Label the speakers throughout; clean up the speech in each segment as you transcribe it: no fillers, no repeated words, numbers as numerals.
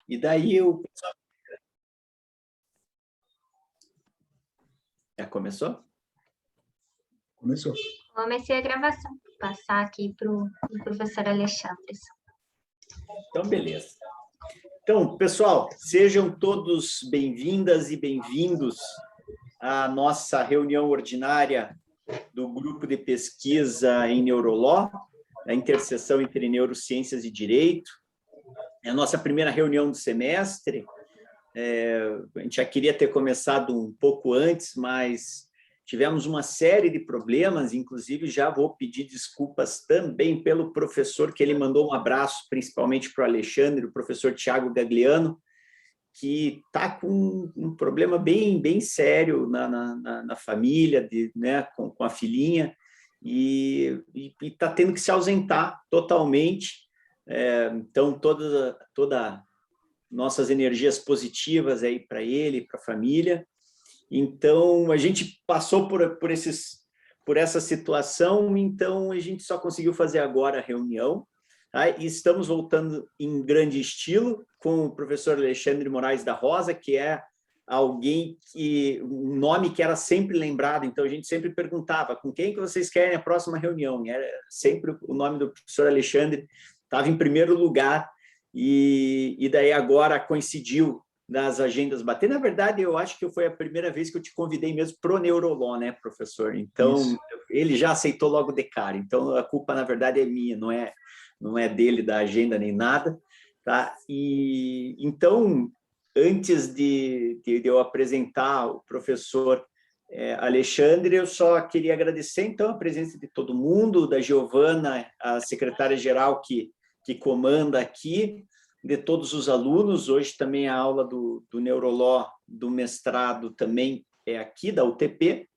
Speaker 1: E daí o pessoal... Já começou?
Speaker 2: Começou.
Speaker 3: Comecei a gravação. Vou passar aqui para o professor Alexandre.
Speaker 1: Então, beleza. Então, pessoal, sejam todos bem-vindas e bem-vindos à nossa reunião ordinária do Grupo de Pesquisa em Neuroló, a interseção entre neurociências e direito. É a nossa primeira reunião do semestre. A gente já queria ter começado um pouco antes, mas tivemos uma série de problemas, inclusive já vou pedir desculpas também pelo professor, que ele mandou um abraço, principalmente para o Alexandre, o professor Tiago Gagliano, que está com um problema bem sério na família, né, com a filhinha, e está tendo que se ausentar totalmente. Então, toda nossas energias positivas aí para ele, para a família. Então, a gente passou por essa situação, então a gente só conseguiu fazer agora a reunião, tá? E estamos voltando em grande estilo com o professor Alexandre Moraes da Rosa, que é um nome que era sempre lembrado, então a gente sempre perguntava, com quem que vocês querem a próxima reunião? E era sempre o nome do professor Alexandre, estava em primeiro lugar, e daí agora coincidiu das agendas bater. Na verdade, eu acho que foi a primeira vez que eu te convidei mesmo pro Neuroló, né, professor? Então, isso. Ele já aceitou logo de cara. Então, a culpa, na verdade, é minha, não é dele, da agenda, nem nada. Tá? E, então, antes de eu apresentar o professor Alexandre, eu só queria agradecer, então, a presença de todo mundo, da Giovana, a secretária-geral que comanda aqui, de todos os alunos. Hoje também a aula do Neuroló do mestrado também é aqui, da UTP.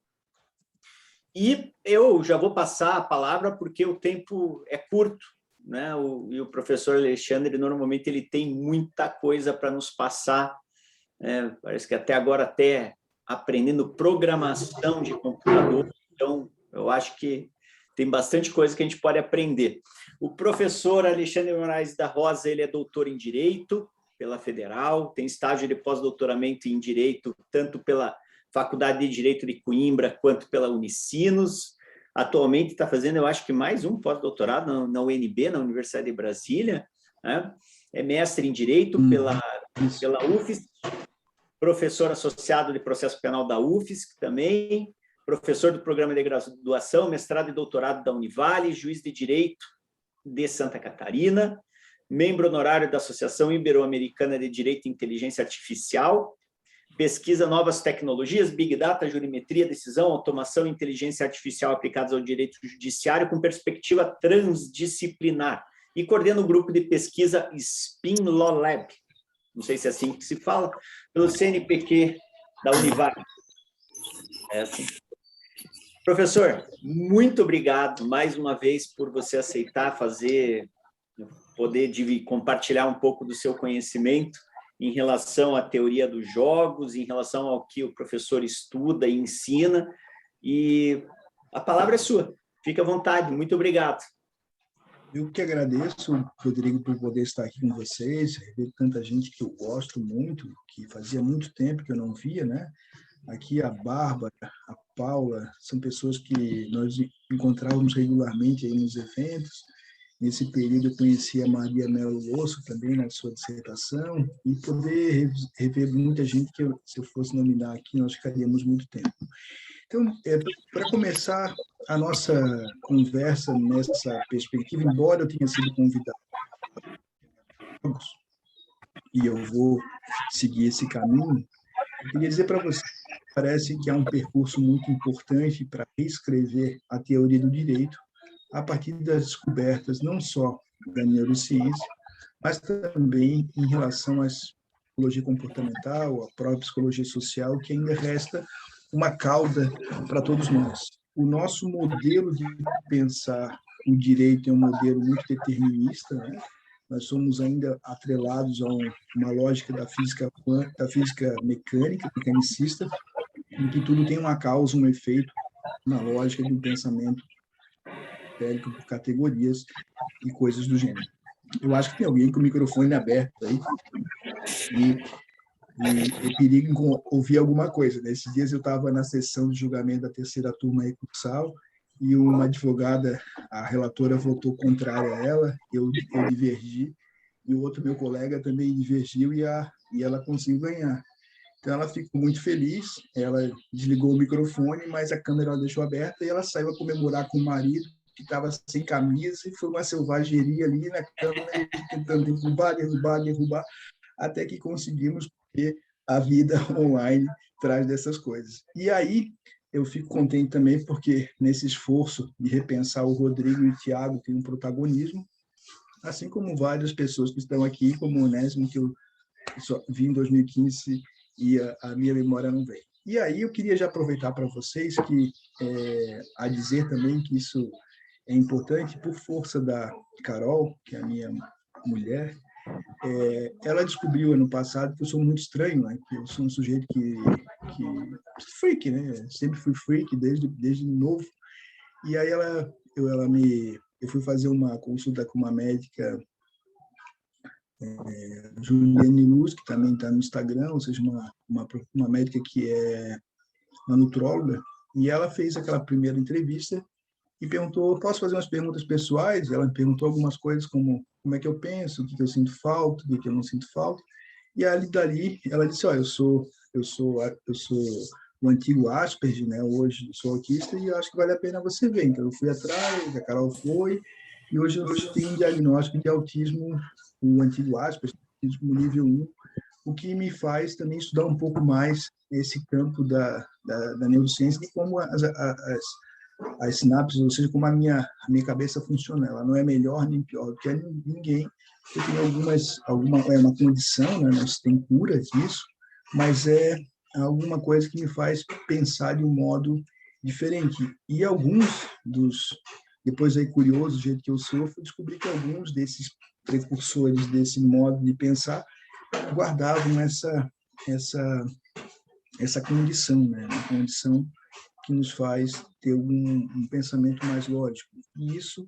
Speaker 1: E eu já vou passar a palavra porque o tempo é curto, né? E o professor Alexandre, normalmente, ele tem muita coisa para nos passar, né? Parece que até agora até aprendendo programação de computador, então eu acho que tem bastante coisa que a gente pode aprender. O professor Alexandre Moraes da Rosa, ele é doutor em Direito pela Federal, tem estágio de pós-doutoramento em Direito, tanto pela Faculdade de Direito de Coimbra, quanto pela Unicinos. Atualmente está fazendo, eu acho que mais um pós-doutorado na UNB, na Universidade de Brasília, né? É mestre em Direito pela UFSC, professor associado de Processo Penal da UFSC também, professor do Programa de Graduação, mestrado e doutorado da Univale, juiz de Direito de Santa Catarina, membro honorário da Associação Ibero-Americana de Direito e Inteligência Artificial, pesquisa novas tecnologias, Big Data, jurimetria, decisão, automação e inteligência artificial aplicadas ao direito judiciário com perspectiva transdisciplinar, e coordena o grupo de pesquisa Spin Law Lab, não sei se é assim que se fala, pelo CNPq da Univale. É assim. Professor, muito obrigado mais uma vez por você aceitar poder compartilhar um pouco do seu conhecimento em relação à teoria dos jogos, em relação ao que o professor estuda e ensina, e a palavra é sua. Fique à vontade, muito obrigado.
Speaker 2: Eu que agradeço, Rodrigo, por poder estar aqui com vocês, rever tanta gente que eu gosto muito, que fazia muito tempo que eu não via, né? Aqui a Bárbara, a Paula, são pessoas que nós encontrávamos regularmente aí nos eventos. Nesse período eu conheci a Maria Melo Osso também na sua dissertação, e poder rever muita gente que se eu fosse nominar aqui, nós ficaríamos muito tempo. Então, para começar a nossa conversa nessa perspectiva, embora eu tenha sido convidado, e eu vou seguir esse caminho, eu queria dizer para você, parece que há um percurso muito importante para reescrever a teoria do direito a partir das descobertas não só da neurociência, mas também em relação à psicologia comportamental, à própria psicologia social, que ainda resta uma cauda para todos nós. O nosso modelo de pensar o direito é um modelo muito determinista, né? Nós somos ainda atrelados a uma lógica da física mecânica, mecanicista, em que tudo tem uma causa, um efeito, na lógica de um pensamento teórico por categorias e coisas do gênero. Eu acho que tem alguém com o microfone aberto aí e perigo ouvir alguma coisa. Nesses dias eu estava na sessão de julgamento da terceira turma recursal e uma advogada, a relatora, votou contrária a ela, eu divergi, e o outro meu colega também divergiu e ela conseguiu ganhar. Então, ela ficou muito feliz, ela desligou o microfone, mas a câmera ela deixou aberta e ela saiu a comemorar com o marido, que estava sem camisa, e foi uma selvageria ali na câmera, tentando derrubar, até que conseguimos, porque a vida online traz dessas coisas. E aí, eu fico contente também, porque nesse esforço de repensar, o Rodrigo e o Tiago têm um protagonismo, assim como várias pessoas que estão aqui, como o Onésimo, que eu só vi em 2015 e a minha memória não vem. E aí eu queria já aproveitar para vocês que a dizer também que isso é importante por força da Carol, que é a minha mulher. Ela descobriu ano passado que eu sou muito estranho, né? Que eu sou um sujeito que freak, né? Sempre fui freak desde novo. E aí eu fui fazer uma consulta com uma médica, Juliane Luz, que também está no Instagram, ou seja, uma médica que é uma nutróloga, e ela fez aquela primeira entrevista e perguntou, posso fazer umas perguntas pessoais? Ela me perguntou algumas coisas como é que eu penso, o que eu sinto falta, o que eu não sinto falta, e ali dali ela disse, eu sou o antigo Asperger, né? Hoje sou autista e acho que vale a pena você ver. Então eu fui atrás, a Carol foi, e hoje eu tenho um diagnóstico de autismo, o antigo Asperger, autismo nível 1, o que me faz também estudar um pouco mais esse campo da neurociência e como as sinapses, ou seja, como a minha cabeça funciona. Ela não é melhor nem pior do que a ninguém. Eu tenho uma condição, né? Não se tem cura disso, mas é alguma coisa que me faz pensar de um modo diferente. E depois aí curioso, do jeito que eu sou, eu descobri que alguns desses precursores desse modo de pensar guardavam essa condição, né? Uma condição que nos faz ter um pensamento mais lógico. E isso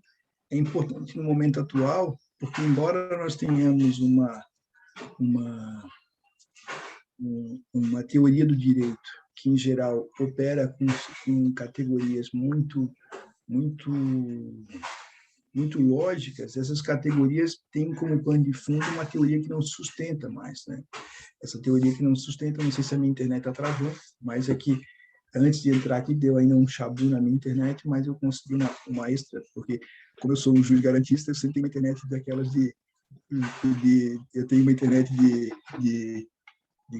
Speaker 2: é importante no momento atual, porque embora nós tenhamos uma teoria do direito que, em geral, opera com categorias muito lógicas, essas categorias têm como pano de fundo uma teoria que não se sustenta mais, né? Essa teoria que não se sustenta, não sei se a minha internet travou, mas é que antes de entrar aqui deu ainda um chabu na minha internet, mas eu consegui uma extra, porque como eu sou um juiz garantista, eu sempre tenho uma internet daquelas eu tenho uma internet de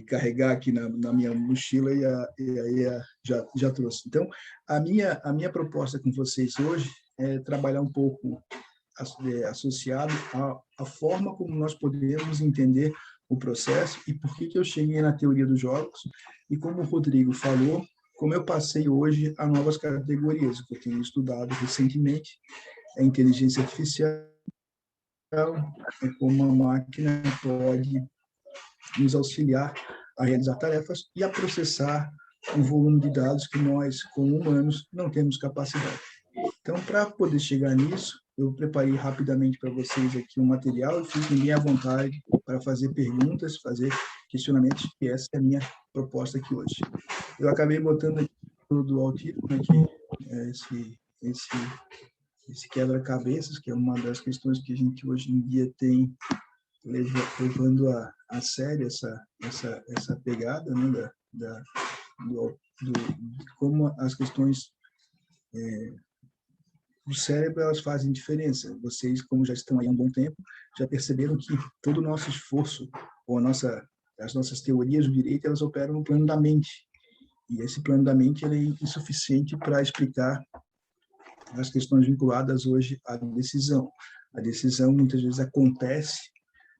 Speaker 2: carregar aqui na minha mochila e aí já trouxe. Então, a minha proposta com vocês hoje é trabalhar um pouco associado à forma como nós podemos entender o processo e por que eu cheguei na teoria dos jogos e como o Rodrigo falou, como eu passei hoje a novas categorias, que eu tenho estudado recentemente, a inteligência artificial, como a máquina pode nos auxiliar a realizar tarefas e a processar um volume de dados que nós, como humanos, não temos capacidade. Então, para poder chegar nisso, eu preparei rapidamente para vocês aqui um material e fiquem bem à vontade para fazer perguntas, fazer questionamentos, que essa é a minha proposta aqui hoje. Eu acabei botando aqui do autismo, aqui, esse quebra-cabeças, que é uma das questões que a gente hoje em dia tem levando a sério essa pegada, né, de como as questões do cérebro elas fazem diferença. Vocês, como já estão aí há um bom tempo, já perceberam que todo o nosso esforço, ou as nossas teorias do direito, elas operam no plano da mente. E esse plano da mente ele é insuficiente para explicar as questões vinculadas hoje à decisão. A decisão, muitas vezes, acontece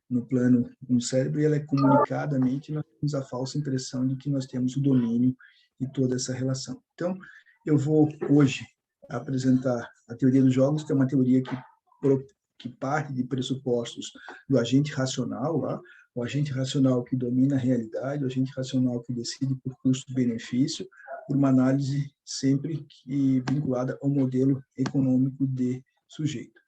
Speaker 2: no cérebro, e ela é comunicada à mente, e nós temos a falsa impressão de que nós temos o domínio de toda essa relação. Então, eu vou hoje apresentar a teoria dos jogos, que é uma teoria que parte de pressupostos do agente racional, o agente racional que domina a realidade, o agente racional que decide por custo-benefício, por uma análise sempre vinculada ao modelo econômico de sujeito.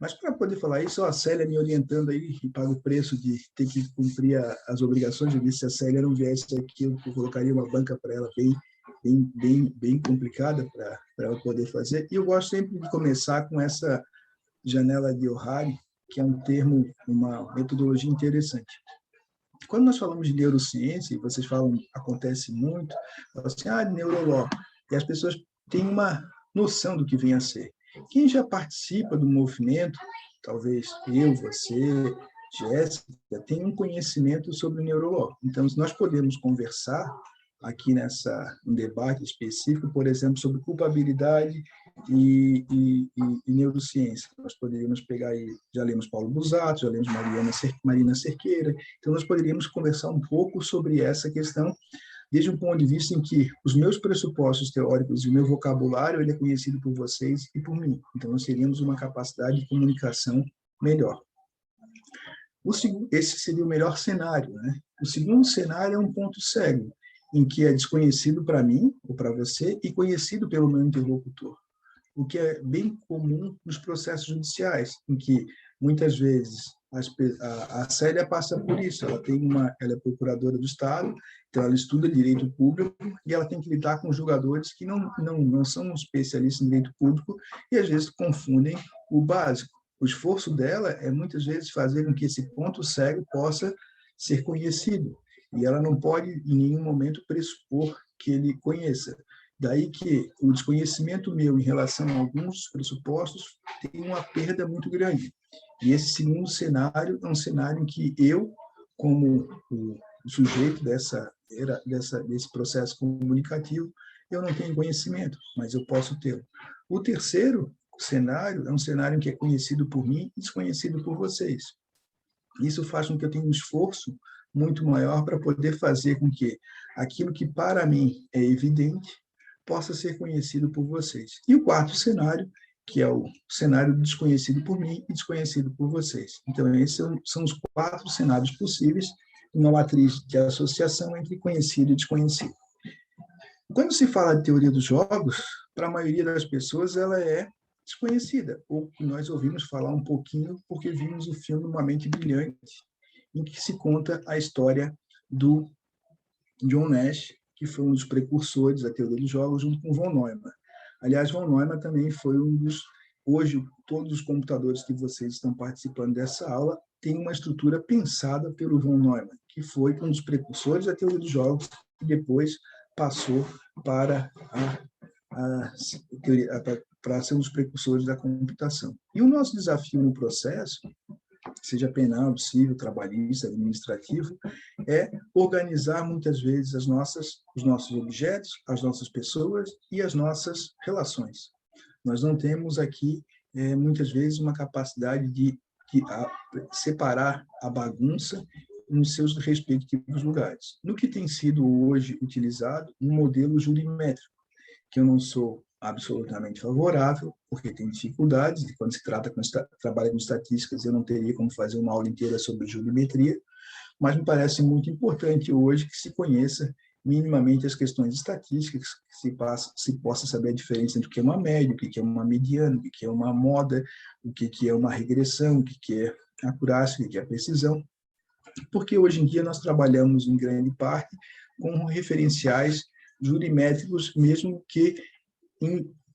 Speaker 2: Mas para poder falar isso, a Célia me orientando aí e paga o preço de ter que cumprir as obrigações. Eu disse, se a Célia não viesse aqui, eu colocaria uma banca para ela bem complicada para ela poder fazer. E eu gosto sempre de começar com essa janela de Ohari, que é um termo, uma metodologia interessante. Quando nós falamos de neurociência, e vocês falam, acontece muito, falam assim, neurolog, e as pessoas têm uma noção do que vem a ser. Quem já participa do movimento, talvez eu, você, Jéssica, tem um conhecimento sobre o neurolog. Então, nós podemos conversar aqui um debate específico, por exemplo, sobre culpabilidade e neurociência. Nós poderíamos pegar aí, já lemos Paulo Busato, já lemos Marina Cerqueira, então nós poderíamos conversar um pouco sobre essa questão, desde um ponto de vista em que os meus pressupostos teóricos e o meu vocabulário ele é conhecido por vocês e por mim. Então, nós teríamos uma capacidade de comunicação melhor. Esse seria o melhor cenário, né? O segundo cenário é um ponto cego, em que é desconhecido para mim ou para você e conhecido pelo meu interlocutor, o que é bem comum nos processos judiciais, em que muitas vezes a Célia passa por isso. Ela é procuradora do Estado, então ela estuda direito público e ela tem que lidar com julgadores que não são especialistas em direito público e às vezes confundem o básico. O esforço dela é muitas vezes fazer com que esse ponto cego possa ser conhecido. E ela não pode, em nenhum momento, pressupor que ele conheça. Daí que o desconhecimento meu em relação a alguns pressupostos tem uma perda muito grande. E esse segundo cenário é um cenário em que eu, como o sujeito desse processo comunicativo, eu não tenho conhecimento, mas eu posso tê-lo. O terceiro cenário é um cenário que é conhecido por mim e desconhecido por vocês. Isso faz com que eu tenha um esforço muito maior para poder fazer com que aquilo que para mim é evidente possa ser conhecido por vocês. E o quarto cenário, que é o cenário desconhecido por mim e desconhecido por vocês. Então, esses são os 4 cenários possíveis, uma matriz de associação entre conhecido e desconhecido. Quando se fala de teoria dos jogos, para a maioria das pessoas ela é desconhecida, ou nós ouvimos falar um pouquinho porque vimos o filme Uma Mente Brilhante, em que se conta a história do John Nash, que foi um dos precursores da teoria dos jogos, junto com von Neumann. Aliás, von Neumann também foi um dos... Hoje, todos os computadores que vocês estão participando dessa aula têm uma estrutura pensada pelo von Neumann, que foi um dos precursores da teoria dos jogos e depois passou para ser um dos precursores da computação. E o nosso desafio no processo, seja penal, civil, trabalhista, administrativo, é organizar muitas vezes os nossos objetos, as nossas pessoas e as nossas relações. Nós não temos aqui, muitas vezes, uma capacidade de separar a bagunça nos seus respectivos lugares. No que tem sido hoje utilizado um modelo jurimétrico, que eu não sou absolutamente favorável, porque tem dificuldades, e quando se trabalha com estatísticas, eu não teria como fazer uma aula inteira sobre jurimetria, mas me parece muito importante hoje que se conheça minimamente as questões estatísticas, que se possa saber a diferença entre o que é uma média, o que é uma mediana, o que é uma moda, o que é uma regressão, o que é acurácia, o que é precisão, porque hoje em dia nós trabalhamos, em grande parte, com referenciais jurimétricos, mesmo que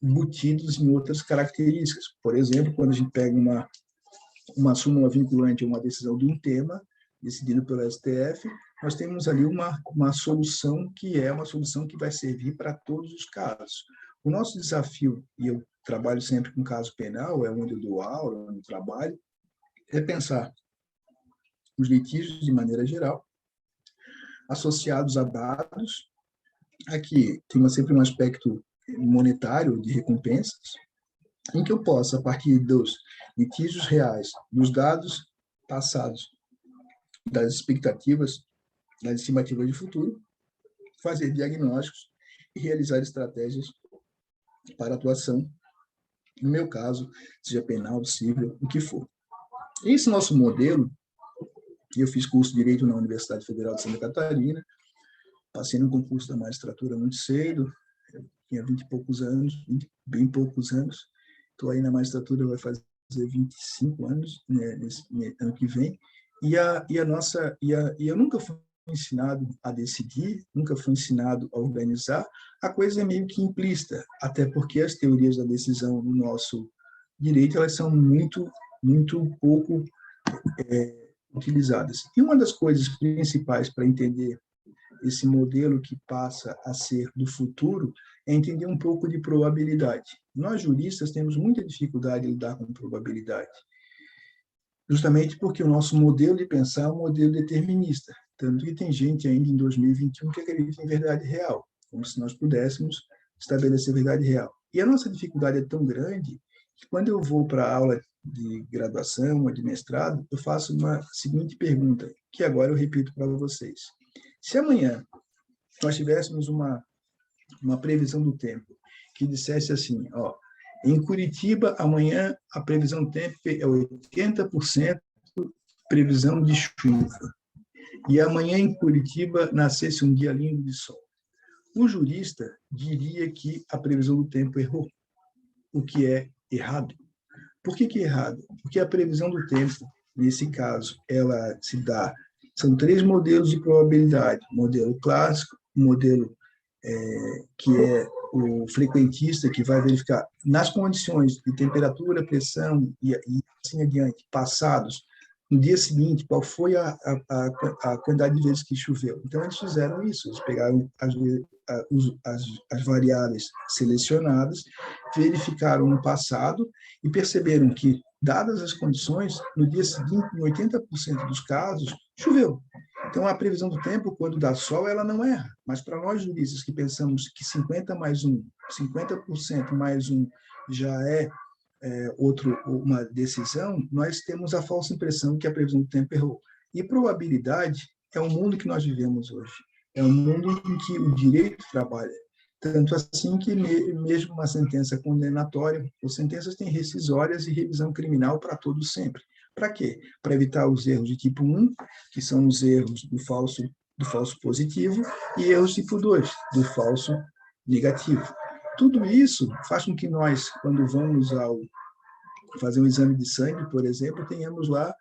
Speaker 2: embutidos em outras características. Por exemplo, quando a gente pega uma súmula vinculante ou uma decisão de um tema, decidido pelo STF, nós temos ali uma solução que é uma solução que vai servir para todos os casos. O nosso desafio, e eu trabalho sempre com caso penal, é onde eu dou aula, onde eu trabalho, é pensar os litígios de maneira geral, associados a dados. Aqui tem sempre um aspecto monetário de recompensas, em que eu possa, a partir dos litígios reais, dos dados passados, das expectativas, das estimativas de futuro, fazer diagnósticos e realizar estratégias para atuação, no meu caso, seja penal, civil, o que for. Esse nosso modelo, eu fiz curso de Direito na Universidade Federal de Santa Catarina, passei no concurso da magistratura muito cedo, eu tinha 20 e poucos anos, bem poucos anos, estou aí na magistratura, vai fazer fazer 25 anos, né, nesse ano que vem, e eu nunca fui ensinado a decidir, nunca fui ensinado a organizar. A coisa é meio que implícita, até porque as teorias da decisão no nosso direito, elas são muito pouco utilizadas. E uma das coisas principais para entender esse modelo que passa a ser do futuro é entender um pouco de probabilidade. Nós, juristas, temos muita dificuldade em lidar com probabilidade, justamente porque o nosso modelo de pensar é um modelo determinista. Tanto que tem gente ainda em 2021 que acredita em verdade real, como se nós pudéssemos estabelecer verdade real. E a nossa dificuldade é tão grande que, quando eu vou para a aula de graduação ou de mestrado, eu faço uma seguinte pergunta, que agora eu repito para vocês. Se amanhã nós tivéssemos uma previsão do tempo que dissesse assim, ó, em Curitiba, amanhã a previsão do tempo é 80% previsão de chuva, e amanhã em Curitiba nascesse um dia lindo de sol. O jurista diria que a previsão do tempo errou, o que é errado. Por que é errado? Porque a previsão do tempo, nesse caso, ela se dá... São 3 modelos de probabilidade. Modelo clássico, modelo que é o frequentista, que vai verificar nas condições de temperatura, pressão e assim adiante, passados, no dia seguinte, qual foi a quantidade de vezes que choveu. Então, eles fizeram isso, eles pegaram as variáveis selecionadas, verificaram no passado e perceberam que, dadas as condições, no dia seguinte, em 80% dos casos, choveu. Então, a previsão do tempo, quando dá sol, ela não erra. Mas para nós juristas que pensamos que 50% mais um já é uma decisão, nós temos a falsa impressão que a previsão do tempo errou. E probabilidade é o mundo que nós vivemos hoje. É um mundo em que o direito trabalha. Tanto assim que mesmo uma sentença condenatória, as sentenças têm rescisórias e revisão criminal para todo sempre. Para quê? Para evitar os erros de tipo 1, que são os erros do falso positivo, e erros tipo 2, do falso negativo. Tudo isso faz com que nós, quando vamos fazer um exame de sangue, por exemplo, tenhamos lá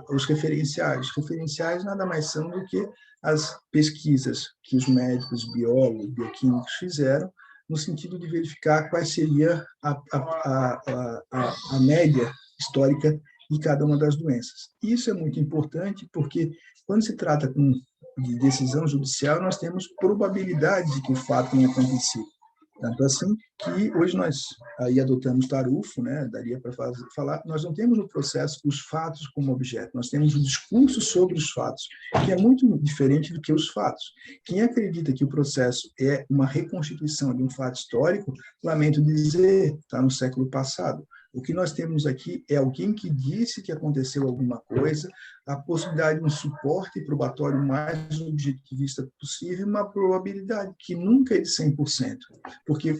Speaker 2: os referenciais. Os referenciais nada mais são do que as pesquisas que os médicos, biólogos, bioquímicos fizeram, no sentido de verificar qual seria a média histórica de cada uma das doenças. Isso é muito importante porque, quando se trata de decisão judicial, nós temos probabilidade de que o fato tenha acontecido. Tanto assim que hoje nós aí adotamos tarufo, né? Daria para falar, nós não temos no processo os fatos como objeto, nós temos o discurso sobre os fatos, que é muito diferente do que os fatos. Quem acredita que o processo é uma reconstituição de um fato histórico, lamento dizer, está no século passado. O que nós temos aqui é alguém que disse que aconteceu alguma coisa, a possibilidade de um suporte probatório mais objetivista possível, uma probabilidade que nunca é de 100%, porque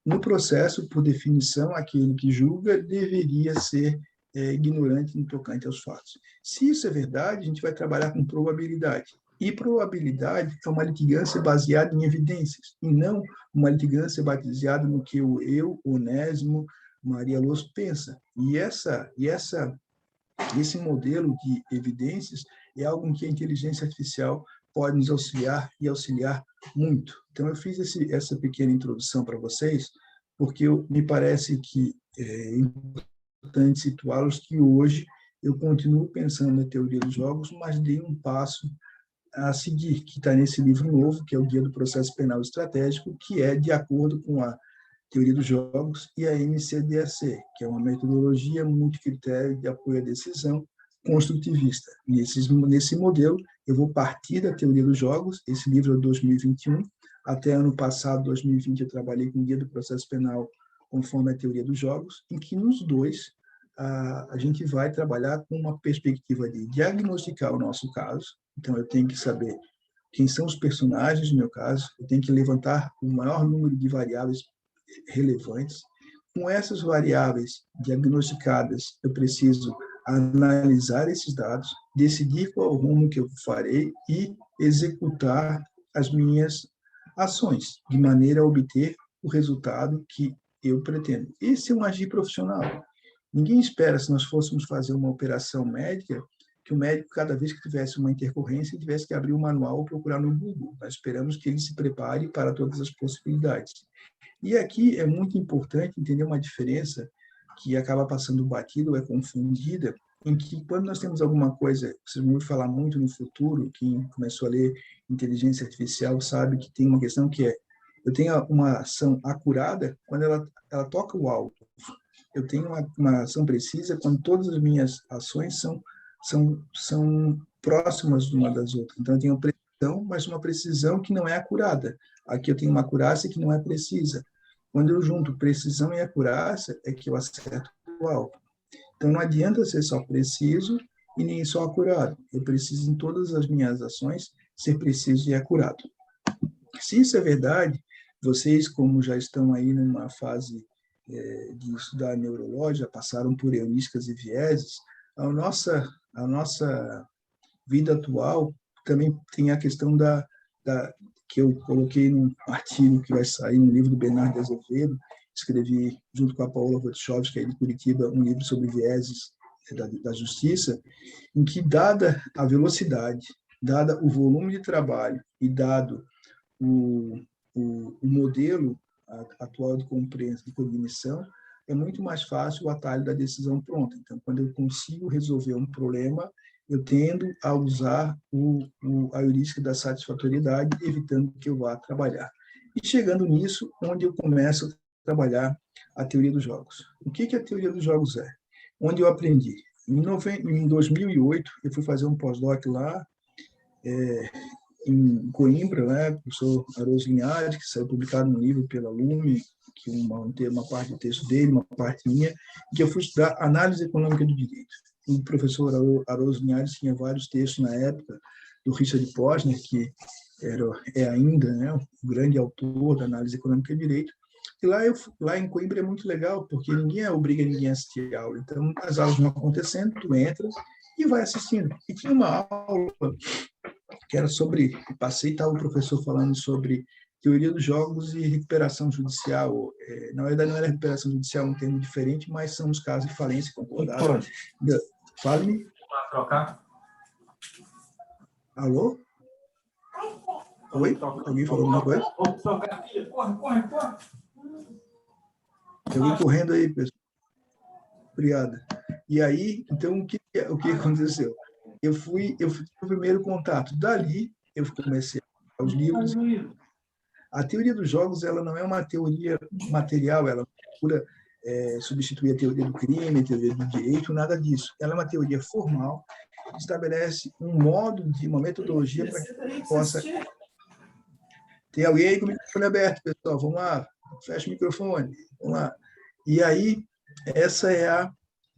Speaker 2: no processo, por definição, aquele que julga deveria ser ignorante no tocante aos fatos. Se isso é verdade, a gente vai trabalhar com probabilidade. E probabilidade é uma litigância baseada em evidências, e não uma litigância baseada no que eu, Onésimo, Maria Luz pensa. E esse modelo de evidências é algo em que a inteligência artificial pode nos auxiliar e auxiliar muito. Então, eu fiz essa pequena introdução para vocês, porque me parece que é importante situá-los que hoje eu continuo pensando na teoria dos jogos, mas dei um passo a seguir, que está nesse livro novo, que é o Guia do Processo Penal Estratégico, que é de acordo com a teoria dos jogos e a MCDAC, que é uma metodologia multicritério de apoio à decisão construtivista. E nesse modelo, eu vou partir da teoria dos jogos, esse livro é de 2021, até ano passado, 2020, eu trabalhei com o Guia do Processo Penal conforme a teoria dos jogos, em que nos dois a gente vai trabalhar com uma perspectiva de diagnosticar o nosso caso. Então, eu tenho que saber quem são os personagens, no meu caso, eu tenho que levantar o maior número de variáveis relevantes. Com essas variáveis diagnosticadas, eu preciso analisar esses dados, decidir qual rumo que eu farei e executar as minhas ações, de maneira a obter o resultado que eu pretendo. Esse é um agir profissional. Ninguém espera, se nós fôssemos fazer uma operação médica, que o médico, cada vez que tivesse uma intercorrência, tivesse que abrir o manual ou procurar no Google. Nós esperamos que ele se prepare para todas as possibilidades. E aqui é muito importante entender uma diferença que acaba passando batido ou é confundida, em que quando nós temos alguma coisa, vocês vão falar muito no futuro, quem começou a ler inteligência artificial sabe que tem uma questão que é, eu tenho uma ação acurada quando ela toca o alvo. Eu tenho uma ação precisa quando todas as minhas ações são próximas de uma das outras. Então, eu tenho precisão, mas uma precisão que não é acurada. Aqui eu tenho uma acurácia que não é precisa. Quando eu junto precisão e acurácia, é que eu acerto o alvo. Então, não adianta ser só preciso e nem só acurado. Eu preciso, em todas as minhas ações, ser preciso e acurado. Se isso é verdade, vocês, como já estão aí numa fase de estudar neurologia, passaram por heurísticas e vieses, a nossa vida atual também tem a questão que eu coloquei num artigo que vai sair no livro do Bernardo Azevedo, escrevi junto com a Paola Wojciechowski, que é de Curitiba, um livro sobre vieses da justiça, em que, dada a velocidade, dada o volume de trabalho e dado o modelo atual de compreensão, de cognição, é muito mais fácil o atalho da decisão pronta. Então, quando eu consigo resolver um problema, eu tendo a usar a heurística da satisfatoriedade, evitando que eu vá trabalhar. E chegando nisso, onde eu começo a trabalhar a teoria dos jogos. O que a teoria dos jogos é? Onde eu aprendi? Em 2008, eu fui fazer um pós-doc lá, em Coimbra, né, o professor Aros Linhares, que saiu publicado um livro pela Lume, que uma parte do texto dele, uma parte minha, que eu fui estudar análise econômica do direito. O professor Aros Linhares tinha vários textos na época, do Richard Posner, que é ainda, né, o grande autor da análise econômica do direito. E lá em Coimbra é muito legal, porque ninguém obriga ninguém a assistir a aula. Então, as aulas vão acontecendo, tu entras e vai assistindo. E tinha uma aula que era sobre, passei, estava o professor falando sobre teoria dos jogos e recuperação judicial. Na verdade, não era recuperação judicial, um termo diferente, mas são os casos de falência concordada. Fale-me.
Speaker 4: Trocar?
Speaker 2: Alô? Oi? Alguém falou alguma coisa?
Speaker 4: Corre.
Speaker 2: Eu vim correndo aí, pessoal. Obrigado. E aí, então, o que aconteceu? Eu fui o primeiro contato. Dali, eu comecei a ler os livros. A teoria dos jogos, ela não é uma teoria material, ela procura substituir a teoria do crime, a teoria do direito, nada disso. Ela é uma teoria formal, que estabelece um modo uma metodologia para que possa... Tem alguém aí com o microfone aberto, pessoal? Vamos lá, fecha o microfone, vamos lá. E aí, essa é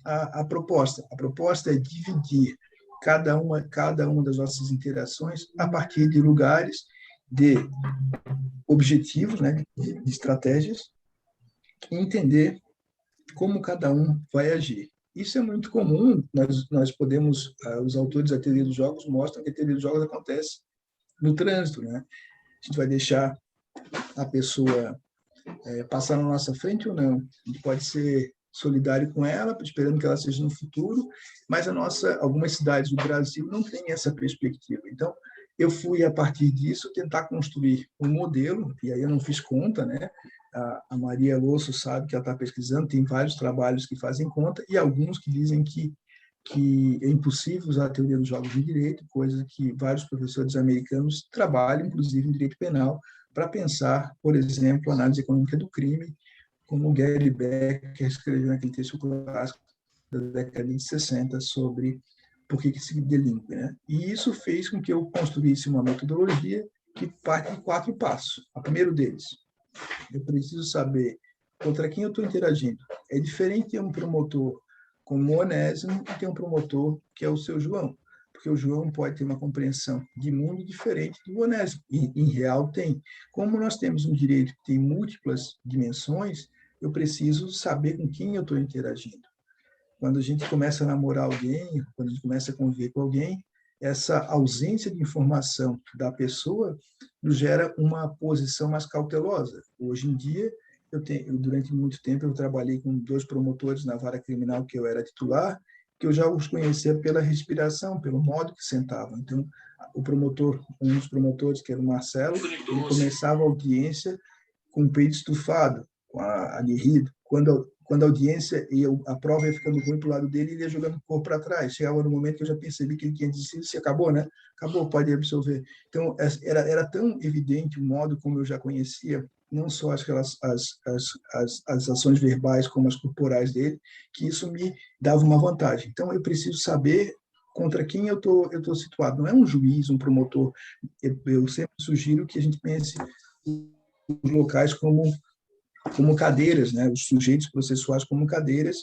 Speaker 2: a proposta. A proposta é dividir cada uma das nossas interações a partir de lugares, de objetivos, né, de estratégias, e entender como cada um vai agir. Isso é muito comum, nós podemos, os autores da teoria dos jogos mostram que a teoria dos jogos acontece no trânsito, né? A gente vai deixar a pessoa passar na nossa frente ou não. A gente pode ser solidário com ela, esperando que ela seja no futuro, mas algumas cidades do Brasil não têm essa perspectiva. Então, eu fui, a partir disso, tentar construir um modelo, e aí eu não fiz conta, né? A Maria Losso sabe que ela está pesquisando, tem vários trabalhos que fazem conta, e alguns que dizem que é impossível usar a teoria dos jogos de direito, coisa que vários professores americanos trabalham, inclusive em direito penal, para pensar, por exemplo, a análise econômica do crime, como o Gary Becker escreveu naquele texto clássico da década de 60 sobre por que se delinque, né? E isso fez com que eu construísse uma metodologia que parte de 4 passos. O primeiro deles, eu preciso saber contra quem eu estou interagindo. É diferente ter um promotor como o Onésimo e ter um promotor que é o seu João, porque o João pode ter uma compreensão de mundo diferente do Onésimo, e em real tem. Como nós temos um direito que tem múltiplas dimensões, eu preciso saber com quem eu estou interagindo. Quando a gente começa a namorar alguém, quando a gente começa a conviver com alguém, essa ausência de informação da pessoa nos gera uma posição mais cautelosa. Hoje em dia, durante muito tempo, eu trabalhei com 2 promotores na vara criminal que eu era titular, que eu já os conhecia pela respiração, pelo modo que sentavam. Então, um dos promotores, que era o Marcelo, ele começava a audiência com o peito estufado, com a aguerrido. Quando a audiência e a prova ia ficando ruim para o lado dele, ele ia jogando o corpo para trás. Chegava no momento que eu já percebi que ele tinha desistido, se acabou, né? Acabou, pode absorver. Então, era tão evidente o modo como eu já conhecia, não só as ações verbais, como as corporais dele, que isso me dava uma vantagem. Então, eu preciso saber contra quem eu tô situado. Não é um juiz, um promotor. Eu sempre sugiro que a gente pense os locais como cadeiras, né? Os sujeitos processuais como cadeiras,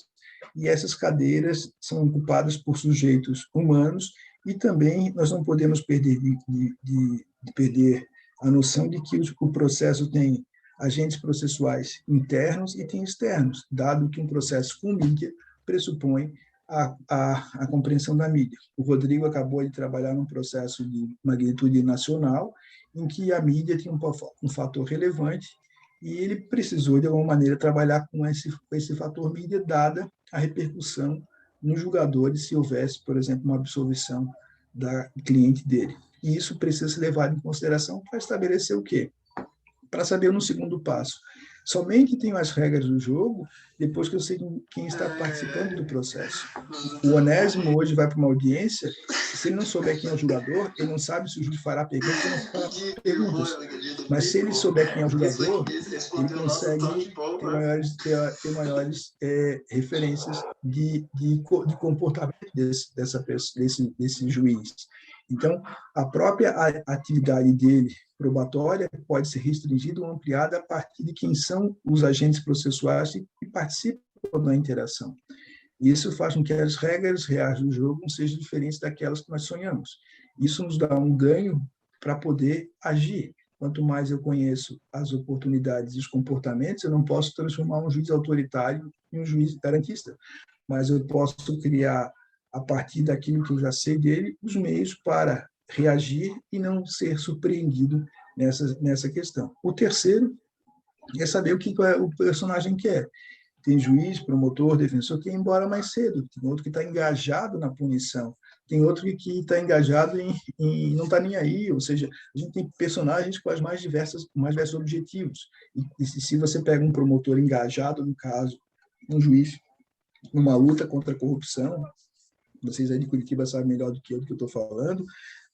Speaker 2: e essas cadeiras são ocupadas por sujeitos humanos, e também nós não podemos perder de perder a noção de que o processo tem agentes processuais internos e tem externos, dado que um processo com mídia pressupõe a compreensão da mídia. O Rodrigo acabou de trabalhar num processo de magnitude nacional, em que a mídia tinha um fator relevante, e ele precisou, de alguma maneira, trabalhar com esse fator mídia, dada a repercussão nos julgadores, se houvesse, por exemplo, uma absolvição da cliente dele. E isso precisa ser levado em consideração para estabelecer o quê? Para saber no segundo passo. Somente tenho as regras do jogo depois que eu sei quem está participando do processo. O Onésimo hoje vai para uma audiência, se ele não souber quem é o julgador, ele não sabe se o júri fará perguntas ou não fará perguntas. Mas se ele souber quem é o julgador, ele consegue ter maiores referências de comportamento desse juiz. Então, a própria atividade dele probatória pode ser restringida ou ampliada a partir de quem são os agentes processuais que participam da interação. Isso faz com que as regras reais do jogo não sejam diferentes daquelas que nós sonhamos. Isso nos dá um ganho para poder agir. Quanto mais eu conheço as oportunidades e os comportamentos, eu não posso transformar um juiz autoritário em um juiz garantista, mas eu posso criar, a partir daquilo que eu já sei dele, os meios para reagir e não ser surpreendido nessa questão. O terceiro é saber o que o personagem quer. Tem juiz, promotor, defensor que ir embora mais cedo, tem outro que está engajado na punição, tem outro que está engajado em não está nem aí, ou seja, a gente tem personagens com as mais diversos objetivos. E se você pega um promotor engajado, no caso, um juiz, numa luta contra a corrupção, vocês aí de Curitiba sabem melhor do que eu estou falando,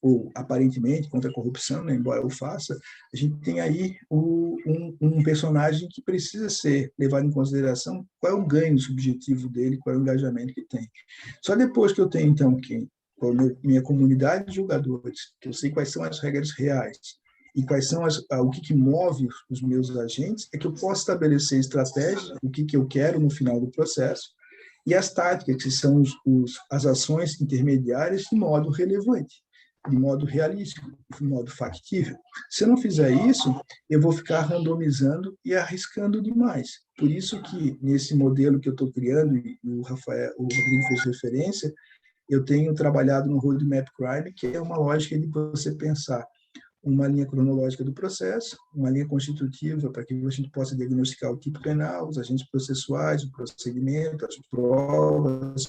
Speaker 2: ou aparentemente contra a corrupção, né, embora eu faça, a gente tem aí um personagem que precisa ser levado em consideração qual é o ganho subjetivo dele, qual é o engajamento que tem. Só depois que eu tenho, então, minha comunidade de jogadores, que eu sei quais são as regras reais e quais são o que move os meus agentes, é que eu posso estabelecer estratégias, o que eu quero no final do processo, e as táticas, que são as ações intermediárias, de modo relevante, de modo realístico, de modo factível. Se eu não fizer isso, eu vou ficar randomizando e arriscando demais. Por isso que, nesse modelo que eu estou criando, e o Rodrigo fez referência, eu tenho trabalhado no Roadmap Crime, que é uma lógica de você pensar uma linha cronológica do processo, uma linha constitutiva para que a gente possa diagnosticar o tipo penal, os agentes processuais, o procedimento, as provas,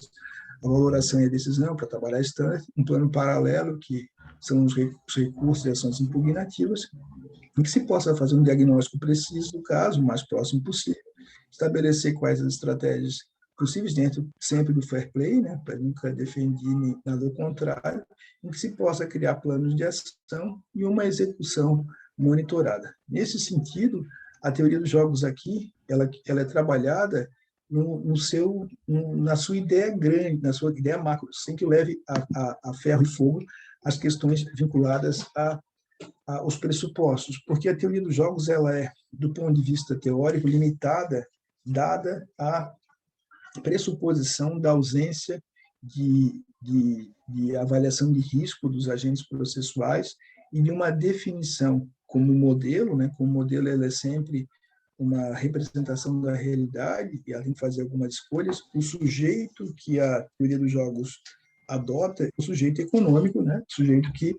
Speaker 2: a valoração e a decisão para trabalhar standard, um plano paralelo, que são os recursos e ações impugnativas, em que se possa fazer um diagnóstico preciso do caso, o mais próximo possível, estabelecer quais as estratégias possíveis dentro sempre do fair play, né, para nunca defender nada ao contrário, em que se possa criar planos de ação e uma execução monitorada. Nesse sentido, a teoria dos jogos aqui, ela é trabalhada na sua ideia grande, na sua ideia macro, sem que leve a ferro e fogo as questões vinculadas aos pressupostos, porque a teoria dos jogos ela é, do ponto de vista teórico, limitada, dada a pressuposição da ausência de avaliação de risco dos agentes processuais e de uma definição como modelo, né? Como modelo ela é sempre uma representação da realidade e ela tem que fazer algumas escolhas. O sujeito que a teoria dos jogos adota é o sujeito econômico, né? O sujeito que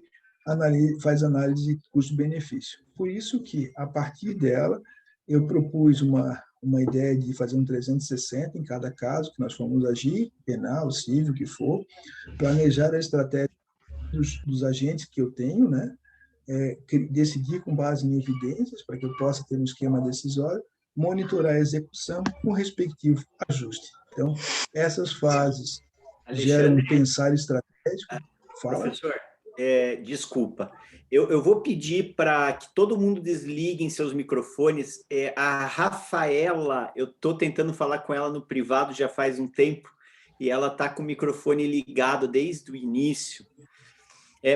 Speaker 2: faz análise de custo-benefício. Por isso que, a partir dela, eu propus uma ideia de fazer um 360 em cada caso que nós formos agir, penal, civil, o que for, planejar a estratégia dos agentes que eu tenho, né? Decidir com base em evidências, para que eu possa ter um esquema decisório, monitorar a execução com respectivo ajuste. Então, essas fases geram um pensar estratégico. Fala.
Speaker 1: Professor, desculpa. Eu vou pedir para que todo mundo desligue seus microfones. A Rafaela, eu estou tentando falar com ela no privado já faz um tempo, e ela está com o microfone ligado desde o início.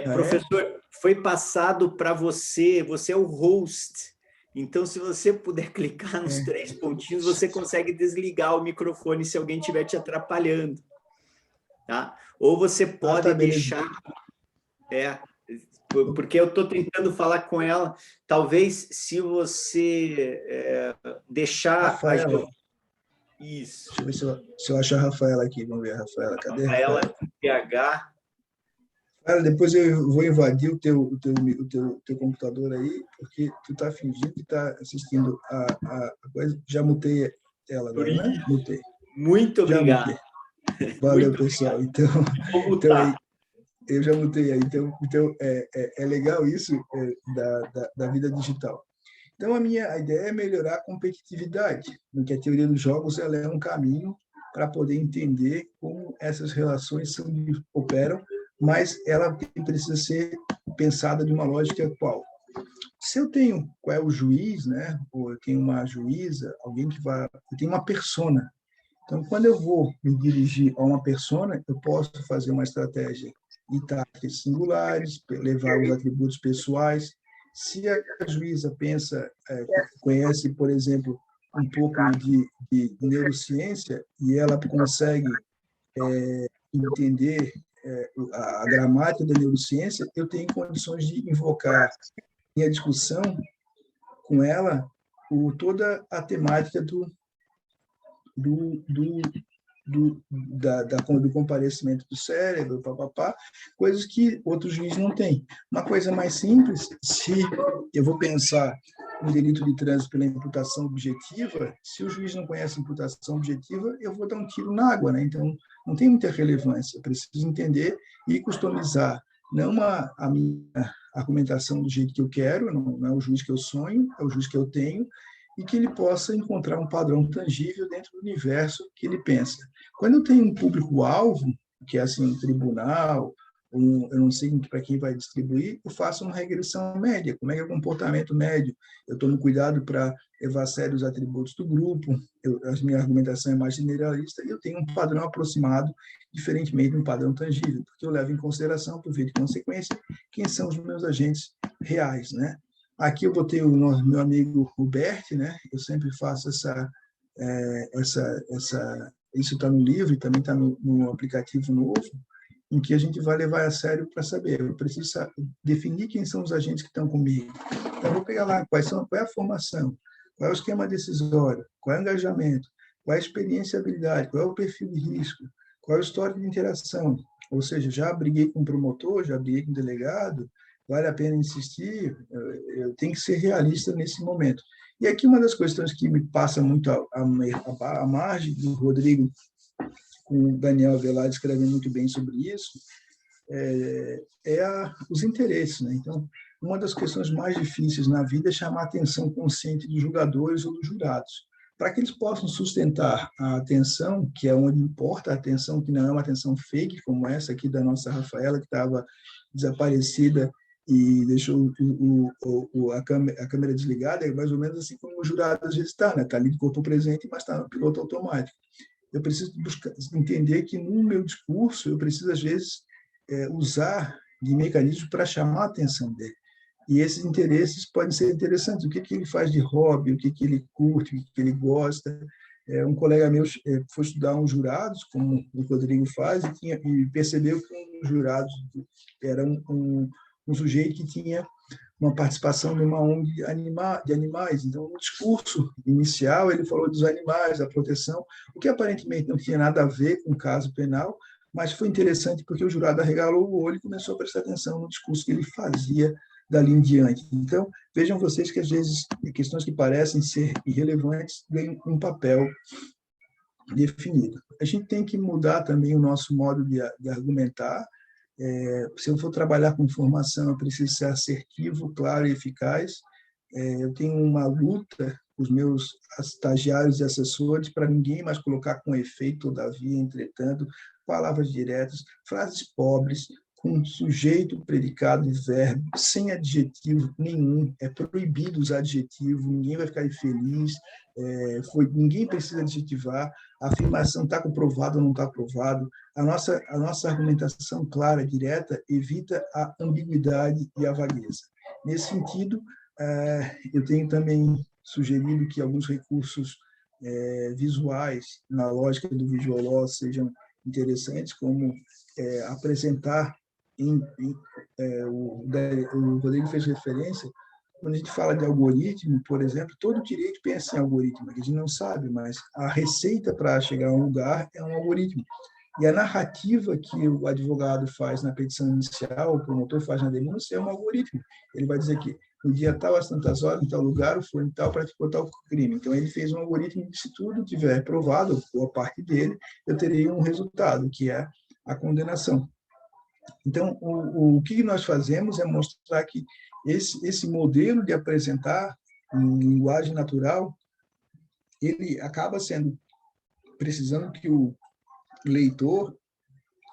Speaker 1: Professor, foi passado para você é o host, então se você puder clicar nos 3 pontinhos, você consegue desligar o microfone se alguém estiver te atrapalhando. Tá? Ou você pode deixar... porque eu estou tentando falar com ela, talvez se você deixar...
Speaker 2: Rafaela.
Speaker 1: Isso.
Speaker 2: Deixa eu ver se eu acho a Rafaela aqui. Vamos ver a Rafaela. Cadê a
Speaker 1: Rafaela?
Speaker 2: Rafaela?
Speaker 1: PH.
Speaker 2: Cara, depois eu vou invadir o teu computador aí, porque tu tá fingindo que está assistindo a coisa. Já mutei ela agora, né? Mutei.
Speaker 1: Muito obrigado.
Speaker 2: Valeu,
Speaker 1: muito
Speaker 2: pessoal.
Speaker 1: Obrigado.
Speaker 2: Então aí, eu já mutei aí. Então é legal isso da vida digital. Então, a ideia é melhorar a competitividade, no que a teoria dos jogos ela é um caminho para poder entender como essas relações operam, mas ela precisa ser pensada de uma lógica qual? Se eu tenho qual é o juiz, né? Ou eu tenho uma juíza, alguém que vai... Eu tenho uma persona. Então, quando eu vou me dirigir a uma persona, eu posso fazer uma estratégia de taxas singulares, levar os atributos pessoais. Se a juíza conhece, por exemplo, um pouco de neurociência e ela consegue entender a gramática da neurociência, eu tenho condições de invocar em a discussão com ela toda a temática do comparecimento do cérebro, coisas que outros juízes não têm. Uma coisa mais simples, se eu vou pensar um delito de trânsito pela imputação objetiva, se o juiz não conhece a imputação objetiva, eu vou dar um tiro na água, né? Então, não tem muita relevância. Eu preciso entender e customizar não a minha argumentação do jeito que eu quero, não é o juiz que eu sonho, é o juiz que eu tenho, e que ele possa encontrar um padrão tangível dentro do universo que ele pensa. Quando eu tenho um público-alvo, que é assim, um tribunal, eu não sei para quem vai distribuir, eu faço uma regressão média. Como é que é o comportamento médio? Eu tomo cuidado para levar a sério os atributos do grupo, a minha argumentação é mais generalista, e eu tenho um padrão aproximado, diferentemente de um padrão tangível, porque eu levo em consideração, por via de consequência, quem são os meus agentes reais, né? Aqui eu botei o meu amigo Hubert, né? Eu sempre faço isso está no livro e também está no aplicativo novo, em que a gente vai levar a sério para saber. Eu preciso definir quem são os agentes que estão comigo. Então, eu vou pegar lá qual é a formação, qual é o esquema decisório, qual é o engajamento, qual é a experiência e habilidade, qual é o perfil de risco, qual é o histórico de interação. Ou seja, já briguei com o promotor, já briguei com o delegado, vale a pena insistir, eu tenho que ser realista nesse momento. E aqui uma das questões que me passa muito a margem do Rodrigo, com o Daniel Avelar escrevendo muito bem sobre isso, os interesses, né? Então, uma das questões mais difíceis na vida é chamar a atenção consciente dos jogadores ou dos jurados, para que eles possam sustentar a atenção, que é onde importa a atenção, que não é uma atenção fake, como essa aqui da nossa Rafaela, que estava desaparecida e deixou a câmera desligada, é mais ou menos assim como o jurado às vezes está, né? Está ali de corpo presente, mas está no piloto automático. Eu preciso entender que no meu discurso eu preciso, às vezes, usar de mecanismos para chamar a atenção dele. E esses interesses podem ser interessantes. O que ele faz de hobby, o que ele curte, o que ele gosta. Um colega meu foi estudar uns jurados, como o Rodrigo faz, e percebeu que um dos jurados era um sujeito que tinha uma participação numa ONG de animais. Então, no discurso inicial, ele falou dos animais, da proteção, o que aparentemente não tinha nada a ver com o caso penal, mas foi interessante porque o jurado arregalou o olho e começou a prestar atenção no discurso que ele fazia dali em diante. Então, vejam vocês que, às vezes, questões que parecem ser irrelevantes ganham um papel definido. A gente tem que mudar também o nosso modo de argumentar. Se eu for trabalhar com informação, eu preciso ser assertivo, claro e eficaz. Eu tenho uma luta com os meus estagiários e assessores para ninguém mais colocar com efeito, todavia, entretanto, palavras diretas, frases pobres, com sujeito, predicado e verbo, sem adjetivo nenhum. É proibido usar adjetivo, ninguém vai ficar infeliz, ninguém precisa adjetivar, a afirmação está comprovada ou não está aprovado. A nossa argumentação clara, direta, evita a ambiguidade e a vagueza. Nesse sentido, eu tenho também sugerido que alguns recursos visuais, na lógica do visual law, sejam interessantes, como apresentar, o Rodrigo fez referência, quando a gente fala de algoritmo, por exemplo, todo direito pensa em algoritmo, a gente não sabe, mas a receita para chegar a um lugar é um algoritmo. E a narrativa que o advogado faz na petição inicial, o promotor faz na denúncia, é um algoritmo. Ele vai dizer que no dia tal, às tantas horas, em tal lugar, o fulano tal praticou tal crime. Então, ele fez um algoritmo que, se tudo tiver provado, ou a parte dele, eu terei um resultado, que é a condenação. Então, o que nós fazemos é mostrar que esse modelo de apresentar em linguagem natural, ele acaba precisando que o leitor,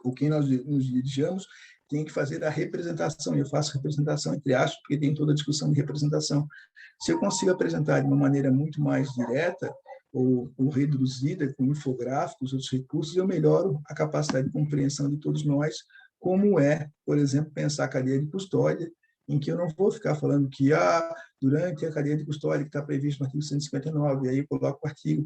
Speaker 2: ou quem nós nos dirigimos, tem que fazer a representação. Eu faço representação entre aspas, porque tem toda a discussão de representação. Se eu consigo apresentar de uma maneira muito mais direta ou reduzida, com infográficos, outros recursos, eu melhoro a capacidade de compreensão de todos nós, como por exemplo, pensar a cadeia de custódia, em que eu não vou ficar falando que durante a cadeia de custódia que está previsto no artigo 159, aí eu coloco o artigo,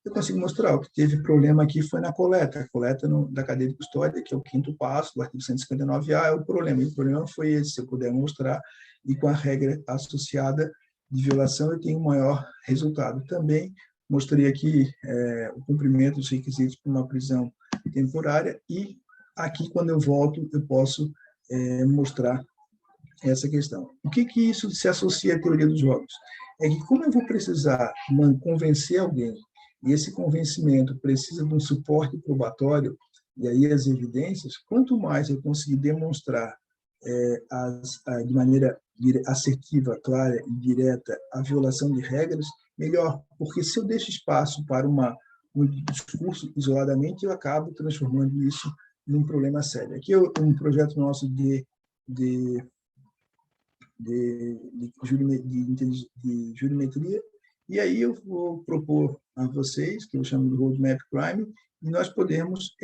Speaker 2: eu consigo mostrar. O que teve problema aqui foi na coleta. A coleta da cadeia de custódia, que é o 5º passo do artigo 159A, é o problema. E o problema foi esse, se eu puder mostrar, e com a regra associada de violação, eu tenho um maior resultado. Também mostrei aqui o cumprimento dos requisitos para uma prisão temporária, e aqui, quando eu volto, eu posso mostrar essa questão. O que isso se associa à teoria dos jogos? É que, como eu vou precisar convencer alguém, e esse convencimento precisa de um suporte probatório, e aí as evidências, quanto mais eu conseguir demonstrar de maneira assertiva, clara e direta a violação de regras, melhor, porque se eu deixo espaço para um discurso isoladamente, eu acabo transformando isso num problema sério. Aqui é um projeto nosso de jurimetria, e aí eu vou propor a vocês, que eu chamo de Roadmap Crime, e nós podemos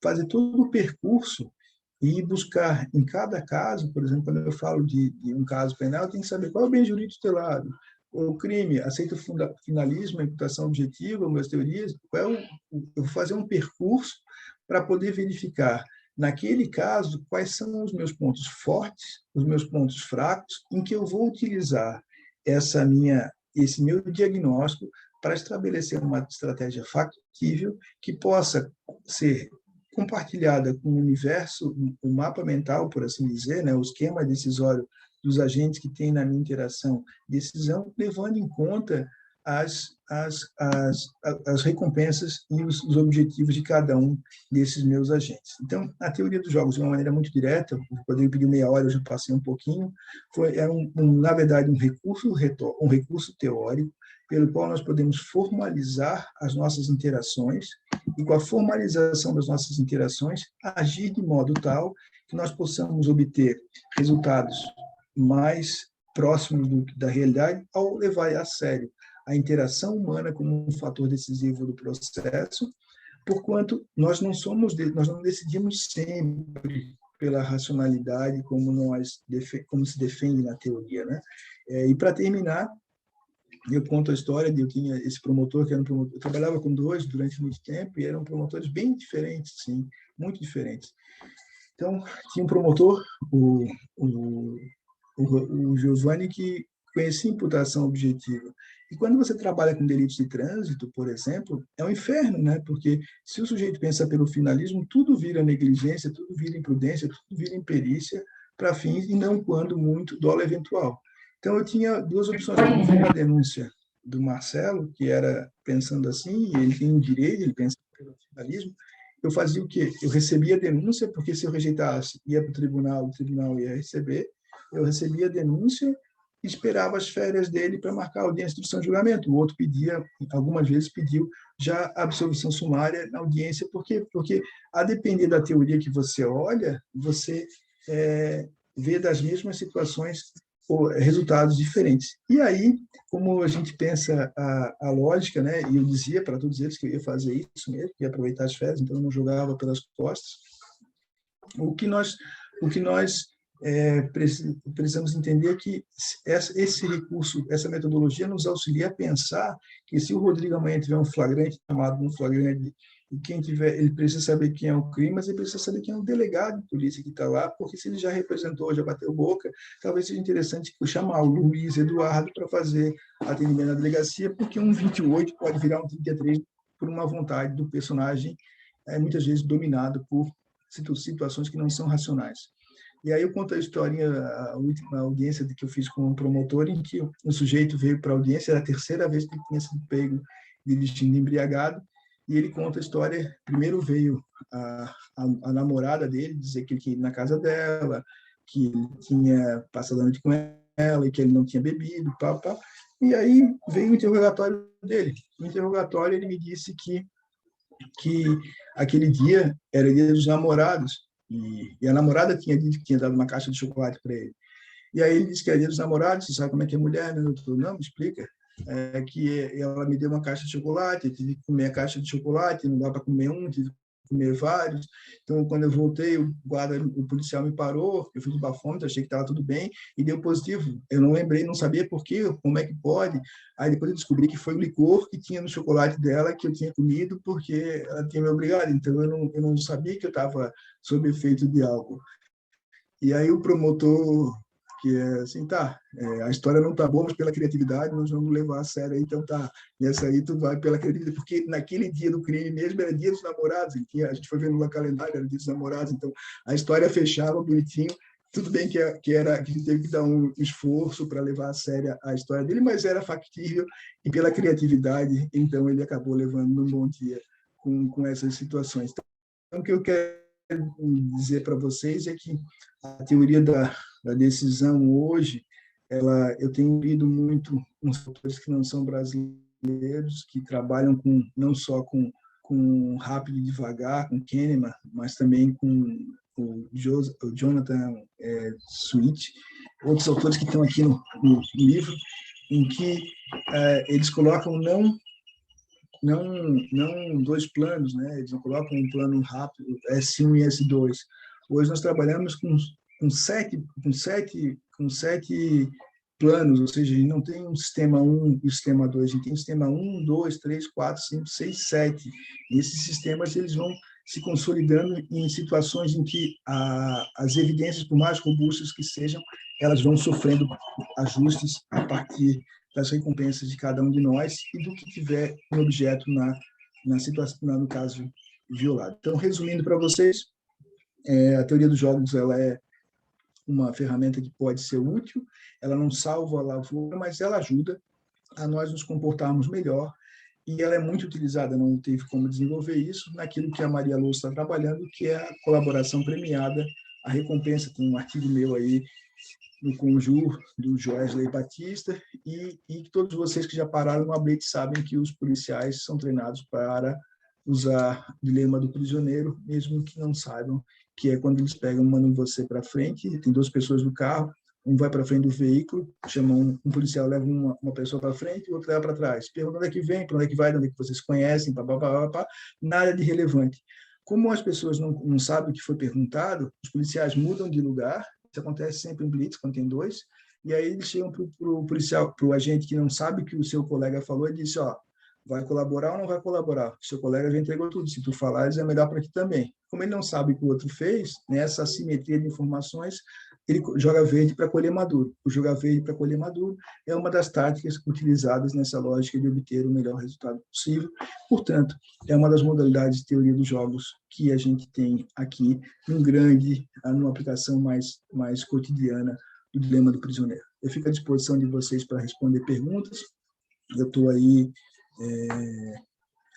Speaker 2: fazer todo o percurso e buscar em cada caso, por exemplo, quando eu falo de um caso penal, eu tenho que saber qual é o bem jurídico tutelado, o crime, aceita o finalismo, a imputação objetiva, algumas teorias, eu vou fazer um percurso para poder verificar, naquele caso, quais são os meus pontos fortes, os meus pontos fracos, em que eu vou utilizar esse meu diagnóstico para estabelecer uma estratégia factível que possa ser compartilhada com o universo, o mapa mental, por assim dizer, né, o esquema decisório dos agentes que tem na minha interação decisão, levando em conta as recompensas e os objetivos de cada um desses meus agentes. Então, a teoria dos jogos, de uma maneira muito direta, o Rodrigo pediu meia hora, eu já passei um pouquinho, na verdade, um recurso teórico, pelo qual nós podemos formalizar as nossas interações e, com a formalização das nossas interações, agir de modo tal que nós possamos obter resultados mais próximos da realidade ao levar a sério a interação humana como um fator decisivo do processo, porquanto nós não decidimos sempre pela racionalidade como se defende na teoria, né? E para terminar, eu conto a história de eu tinha esse promotor que era um promotor, eu trabalhava com dois durante muito tempo e eram promotores bem diferentes, sim, muito diferentes. Então, tinha um promotor, o Giovanni, que conhecia imputação objetiva. E quando você trabalha com delitos de trânsito, por exemplo, é um inferno, né? Porque se o sujeito pensa pelo finalismo, tudo vira negligência, tudo vira imprudência, tudo vira imperícia, para fins e não quando muito dolo eventual. Então, eu tinha duas opções. Uma denúncia do Marcelo, que era pensando assim, e ele tem um direito, ele pensa pelo finalismo. Eu fazia o quê? Eu recebia a denúncia, porque se eu rejeitasse, ia para o tribunal ia receber. Eu recebia a denúncia e esperava as férias dele para marcar a audiência de instrução de julgamento. O outro pedia, algumas vezes pediu já a absolvição sumária na audiência. Por quê? Porque, a depender da teoria que você olha, você vê das mesmas situações resultados diferentes. E aí, como a gente pensa a lógica, né, e eu dizia para todos eles que eu ia fazer isso mesmo, que ia aproveitar as férias, então eu não jogava pelas costas, o que nós precisamos entender é que esse recurso, essa metodologia nos auxilia a pensar que se o Rodrigo amanhã tiver um flagrante, chamado um flagrante, e quem tiver, ele precisa saber quem é o crime, mas ele precisa saber quem é o delegado de polícia que está lá, porque se ele já representou, já bateu boca, talvez seja interessante chamar o Luiz Eduardo para fazer atendimento na delegacia, porque um 28 pode virar um 33 por uma vontade do personagem, muitas vezes dominado por situações que não são racionais. E aí eu conto a historinha, a última audiência que eu fiz com um promotor, em que um sujeito veio para a audiência, era a terceira vez que ele tinha sido pego dirigindo embriagado, e ele conta a história. Primeiro veio a namorada dele dizer que ele queria ir na casa dela, que ele tinha passado a noite com ela e que ele não tinha bebido, e aí veio o interrogatório dele. No interrogatório ele me disse que aquele dia era dia dos namorados, e a namorada tinha dito que tinha dado uma caixa de chocolate para ele. E aí ele disse que era dia dos namorados, você sabe como é que é mulher, né? Não, me explica. Que ela me deu uma caixa de chocolate, eu tive que comer a caixa de chocolate, não dá para comer um, tive que comer vários. Então, quando eu voltei, o policial me parou, eu fiz um bafômetro, achei que estava tudo bem, e deu positivo. Eu não lembrei, não sabia por quê, como é que pode. Aí depois eu descobri que foi o licor que tinha no chocolate dela, que eu tinha comido, porque ela tinha me obrigado. Então, eu não sabia que eu estava sob efeito de álcool. E aí o promotor, que é assim, a história não tá boa, mas pela criatividade nós vamos levar a sério, então nessa aí tu vai pela criatividade, porque naquele dia do crime mesmo era dia dos namorados, a gente foi vendo no calendário, era dia dos namorados, então a história fechava bonitinho. Tudo bem que a gente teve que dar um esforço para levar a sério a história dele, mas era factível, e pela criatividade, então ele acabou levando num bom dia com essas situações. Então, o que eu quero dizer para vocês é que a teoria da decisão hoje, eu tenho lido muito com autores que não são brasileiros, que trabalham não só com Rápido e Devagar, com Kahneman, mas também com o Jonathan Sweet, outros autores que estão aqui no livro, em que eles colocam não dois planos, né? Eles não colocam um plano rápido, S1 e S2. Hoje nós trabalhamos com sete planos, ou seja, a gente não tem um sistema 1 e um sistema 2, a gente tem um sistema 1, 2, 3, 4, 5, 6, 7. E esses sistemas eles vão se consolidando em situações em que as evidências, por mais robustas que sejam, elas vão sofrendo ajustes a partir das recompensas de cada um de nós e do que tiver um objeto na situação, no caso violado. Então, resumindo para vocês, a teoria dos jogos ela é uma ferramenta que pode ser útil, ela não salva a lavoura, mas ela ajuda a nós nos comportarmos melhor, e ela é muito utilizada, não teve como desenvolver isso, naquilo que a Maria Lúcia está trabalhando, que é a colaboração premiada, a recompensa. Tem um artigo meu aí no Conjur, do Joesley Batista, e todos vocês que já pararam no Ablete sabem que os policiais são treinados para usar o dilema do prisioneiro, mesmo que não saibam, que é quando eles mandam você para frente, tem duas pessoas no carro, um vai para frente do veículo, chama um policial, leva uma pessoa para frente e o outro leva para trás. Pergunta onde é que vem, para onde é que vai, de onde é que vocês conhecem, nada de relevante. Como as pessoas não sabem o que foi perguntado, os policiais mudam de lugar. Isso acontece sempre em blitz, quando tem dois, e aí eles chegam para o policial, para o agente que não sabe o que o seu colega falou, e diz, vai colaborar ou não vai colaborar? O seu colega já entregou tudo, se tu falares é melhor para ti também. Como ele não sabe o que o outro fez, nessa assimetria de informações, ele joga verde para colher maduro. O jogar verde para colher maduro é uma das táticas utilizadas nessa lógica de obter o melhor resultado possível. Portanto, é uma das modalidades de teoria dos jogos que a gente tem aqui, numa aplicação mais cotidiana do dilema do prisioneiro. Eu fico à disposição de vocês para responder perguntas. Eu estou aí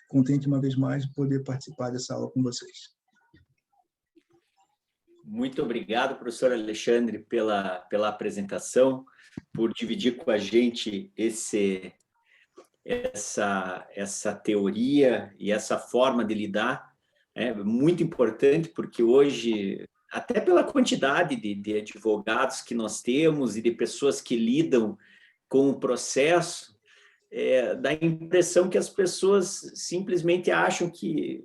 Speaker 2: contente, uma vez mais, de poder participar dessa aula com vocês.
Speaker 1: Muito obrigado, professor Alexandre, pela apresentação, por dividir com a gente essa teoria e essa forma de lidar. É muito importante, porque hoje, até pela quantidade de advogados que nós temos e de pessoas que lidam com o processo, dá a impressão que as pessoas simplesmente acham que,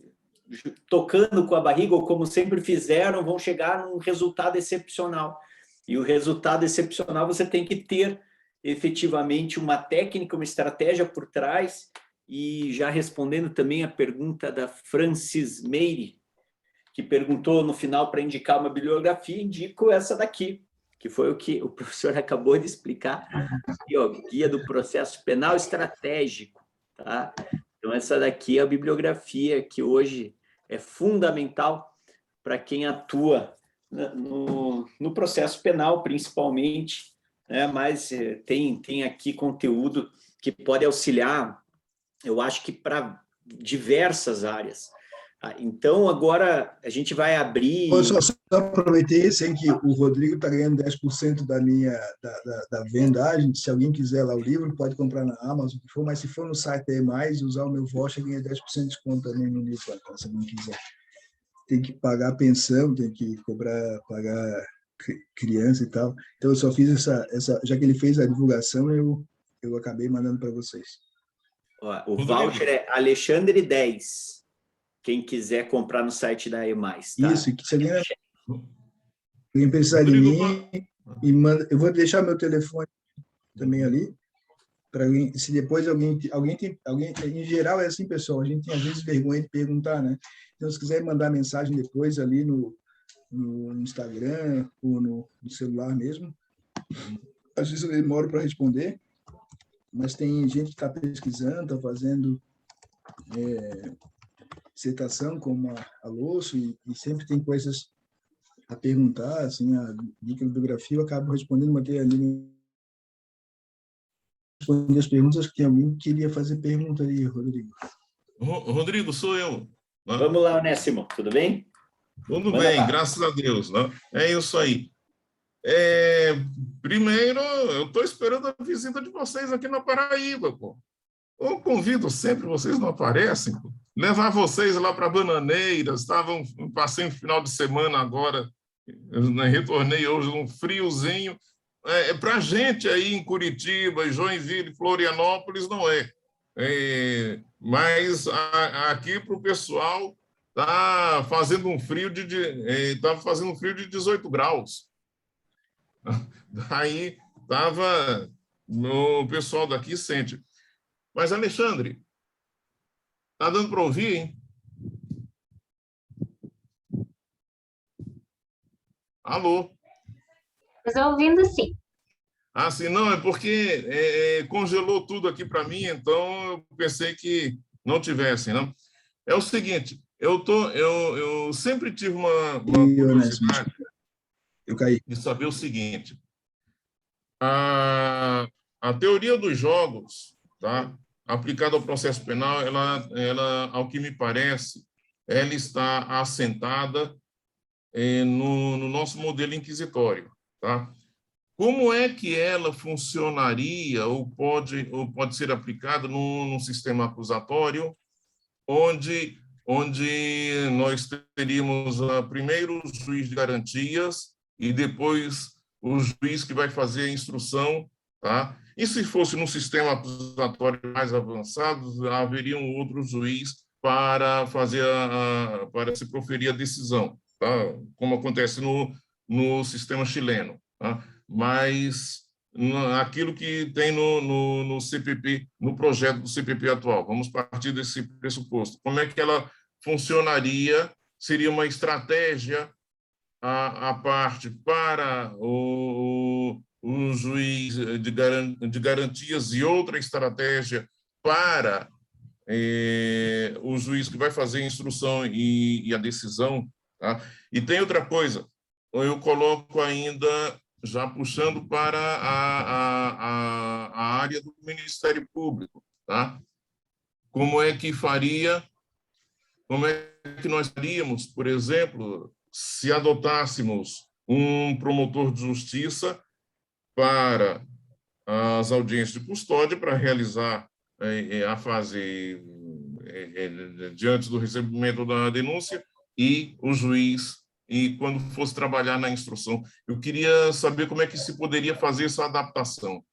Speaker 1: tocando com a barriga, ou como sempre fizeram, vão chegar num resultado excepcional. E o resultado excepcional você tem que ter efetivamente uma técnica, uma estratégia por trás. E já respondendo também a pergunta da Francis Meire, que perguntou no final para indicar uma bibliografia, indico essa daqui, que foi o que o professor acabou de explicar, aqui, ó, Guia do Processo Penal Estratégico, tá? Então, essa daqui é a bibliografia que hoje é fundamental para quem atua no processo penal, principalmente, né? Mas tem aqui conteúdo que pode auxiliar, eu acho que para diversas áreas. Então, agora a gente vai abrir...
Speaker 2: Só aproveitei assim, que o Rodrigo está ganhando 10% da vendagem. Se alguém quiser lá o livro, pode comprar na Amazon, mas se for no site aí mais, usar o meu voucher, ganha 10% de desconto também no livro, tá? Se alguém quiser. Tem que pagar pensão, tem que pagar criança e tal. Então, eu só fiz já que ele fez a divulgação, eu acabei mandando para vocês.
Speaker 1: Ó, o voucher é Alexandre 10. Quem quiser comprar no site da EMAI, tá?
Speaker 2: Isso, e que se alguém precisar de mim, me manda. Eu vou deixar meu telefone também ali, para se depois alguém tem, em geral é assim, pessoal, a gente tem às vezes vergonha de perguntar, né? Então, se quiser mandar mensagem depois ali no Instagram ou no celular mesmo, às vezes eu demoro para responder, mas tem gente que está pesquisando, está fazendo dissertação como a Losso, e sempre tem coisas a perguntar, assim, a dica de bibliografia, eu acabo respondendo, manter ali, responder as perguntas, que alguém queria fazer pergunta aí, Rodrigo.
Speaker 5: Rodrigo, sou eu. Né?
Speaker 1: Vamos lá, Onésimo, tudo bem?
Speaker 5: Tudo
Speaker 1: Manda
Speaker 5: bem,
Speaker 1: lá.
Speaker 5: graças a Deus. Né? É isso aí. Primeiro, eu estou esperando a visita de vocês aqui na Paraíba, pô. Eu convido sempre, vocês não aparecem, pô. Levar vocês lá para Bananeiras, passei um final de semana agora, retornei hoje um friozinho. Para a gente aí em Curitiba, Joinville, Florianópolis, não é. Mas aqui para o pessoal está fazendo um frio de 18 graus. Daí o pessoal daqui sente. Mas, Alexandre, está dando para ouvir, hein? Alô?
Speaker 3: Estou ouvindo sim.
Speaker 5: Ah, sim, não, é porque congelou tudo aqui para mim, então eu pensei que não tivessem, não. É o seguinte, eu sempre tive uma curiosidade de saber o seguinte. A teoria dos jogos, tá? Aplicada ao processo penal, ela, ao que me parece, ela está assentada no nosso modelo inquisitório, tá? Como é que ela funcionaria ou pode ser aplicada num sistema acusatório, onde nós teríamos primeiro o juiz de garantias e depois o juiz que vai fazer a instrução, tá? E se fosse num sistema acusatório mais avançado, haveria um outro juiz para para se proferir a decisão, tá? Como acontece no sistema chileno, tá? Mas aquilo que tem no CPP, no projeto do CPP atual. Vamos partir desse pressuposto. Como é que ela funcionaria? Seria uma estratégia a parte para o juiz de garantias e outra estratégia para o juiz que vai fazer a instrução e a decisão. Tá? E tem outra coisa, eu coloco ainda, já puxando para a área do Ministério Público. Tá? Como é que nós faríamos, por exemplo, se adotássemos um promotor de justiça para as audiências de custódia para realizar a fase diante do recebimento da denúncia e o juiz, e quando fosse trabalhar na instrução. Eu queria saber como é que se poderia fazer essa adaptação.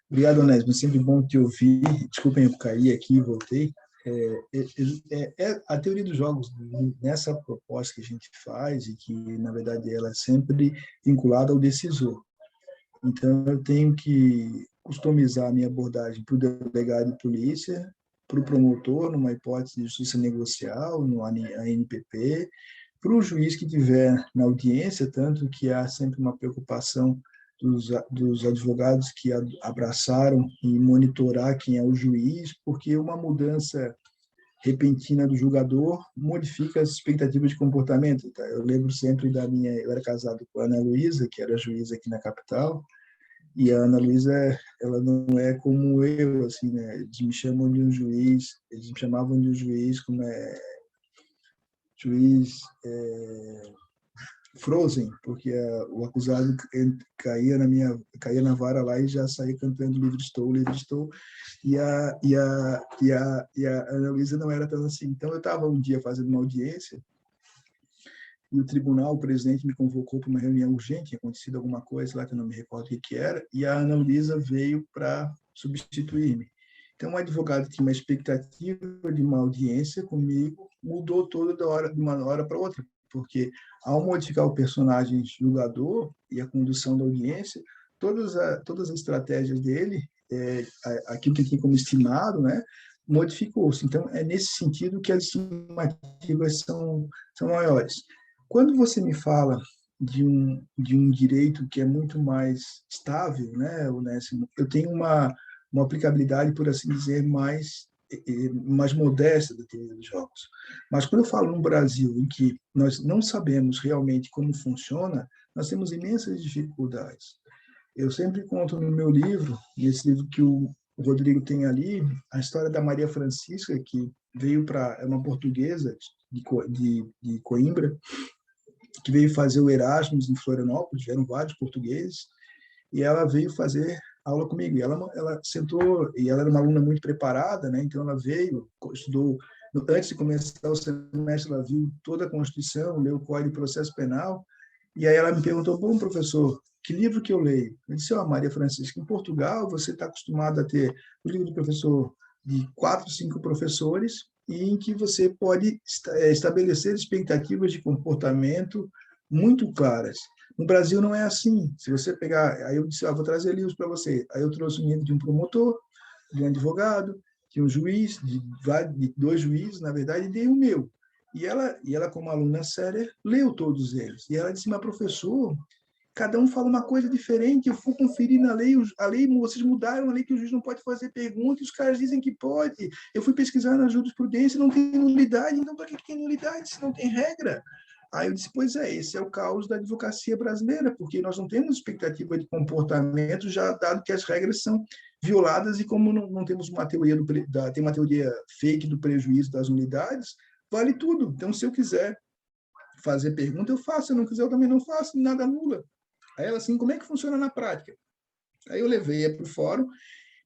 Speaker 2: Obrigado, Onésimo. Sempre bom te ouvir. Desculpem, eu caí aqui e voltei. A teoria dos jogos, nessa proposta que a gente faz, e que, na verdade, ela é sempre vinculada ao decisor. Então, eu tenho que customizar a minha abordagem para o delegado de polícia, para o promotor, numa hipótese de justiça negocial, no ANPP, para o juiz que estiver na audiência, tanto que há sempre uma preocupação dos advogados que abraçaram e monitorar quem é o juiz, porque uma mudança repentina do julgador modifica as expectativas de comportamento. Tá? Eu lembro sempre eu era casado com a Ana Luísa, que era juiz aqui na capital, e a Ana Luísa, ela não é como eu, assim, né? Eles me chamam de um juiz, eles me chamavam de um juiz como juiz Frozen, porque o acusado caía na vara lá e já saía cantando livre estou, e a Ana Luísa não era tão assim. Então, eu estava um dia fazendo uma audiência, e o tribunal, o presidente me convocou para uma reunião urgente, tinha acontecido alguma coisa lá que eu não me recordo o que era, e a Ana Luísa veio para substituir-me. Então, o advogado tinha uma expectativa de uma audiência comigo, mudou toda de uma hora para outra, porque ao modificar o personagem julgador e a condução da audiência, todas as estratégias dele, aquilo que ele tinha como estimado, né, modificou-se. Então, é nesse sentido que as estimativas são maiores. Quando você me fala de um direito que é muito mais estável, né, Onésimo, eu tenho uma aplicabilidade, por assim dizer, mais modesta da teoria dos jogos. Mas quando eu falo num Brasil em que nós não sabemos realmente como funciona, nós temos imensas dificuldades. Eu sempre conto no meu livro, nesse livro que o Rodrigo tem ali, a história da Maria Francisca, que veio é uma portuguesa de Coimbra, que veio fazer o Erasmus em Florianópolis, vieram vários portugueses, e ela veio fazer aula comigo. E ela sentou, e ela era uma aluna muito preparada, né? Então ela veio, estudou, antes de começar o semestre, ela viu toda a Constituição, leu o Código de Processo Penal, e aí ela me perguntou: bom, professor, que livro que eu leio? Eu disse: Maria Francisca, em Portugal você está acostumado a ter o livro do professor de 4, 5 professores, e em que você pode estabelecer expectativas de comportamento muito claras. No Brasil não é assim. Se você pegar... Aí eu disse: vou trazer livros para você. Aí eu trouxe o livro de um promotor, de um advogado, de um juiz, de 2 juízes, na verdade, e dei o meu. E ela, como aluna séria, leu todos eles. E ela disse: mas professor, cada um fala uma coisa diferente, eu fui conferir na lei, vocês mudaram a lei que o juiz não pode fazer pergunta, e os caras dizem que pode. Eu fui pesquisar na jurisprudência, não tem nulidade, então para que tem nulidade se não tem regra? Aí eu disse: pois esse é o caos da advocacia brasileira, porque nós não temos expectativa de comportamento, já dado que as regras são violadas, e como não temos uma teoria, tem uma teoria fake do prejuízo das nulidades, vale tudo. Então, se eu quiser fazer pergunta, eu faço, se eu não quiser, eu também não faço, nada anula. Aí ela assim: como é que funciona na prática? Aí eu levei para o fórum,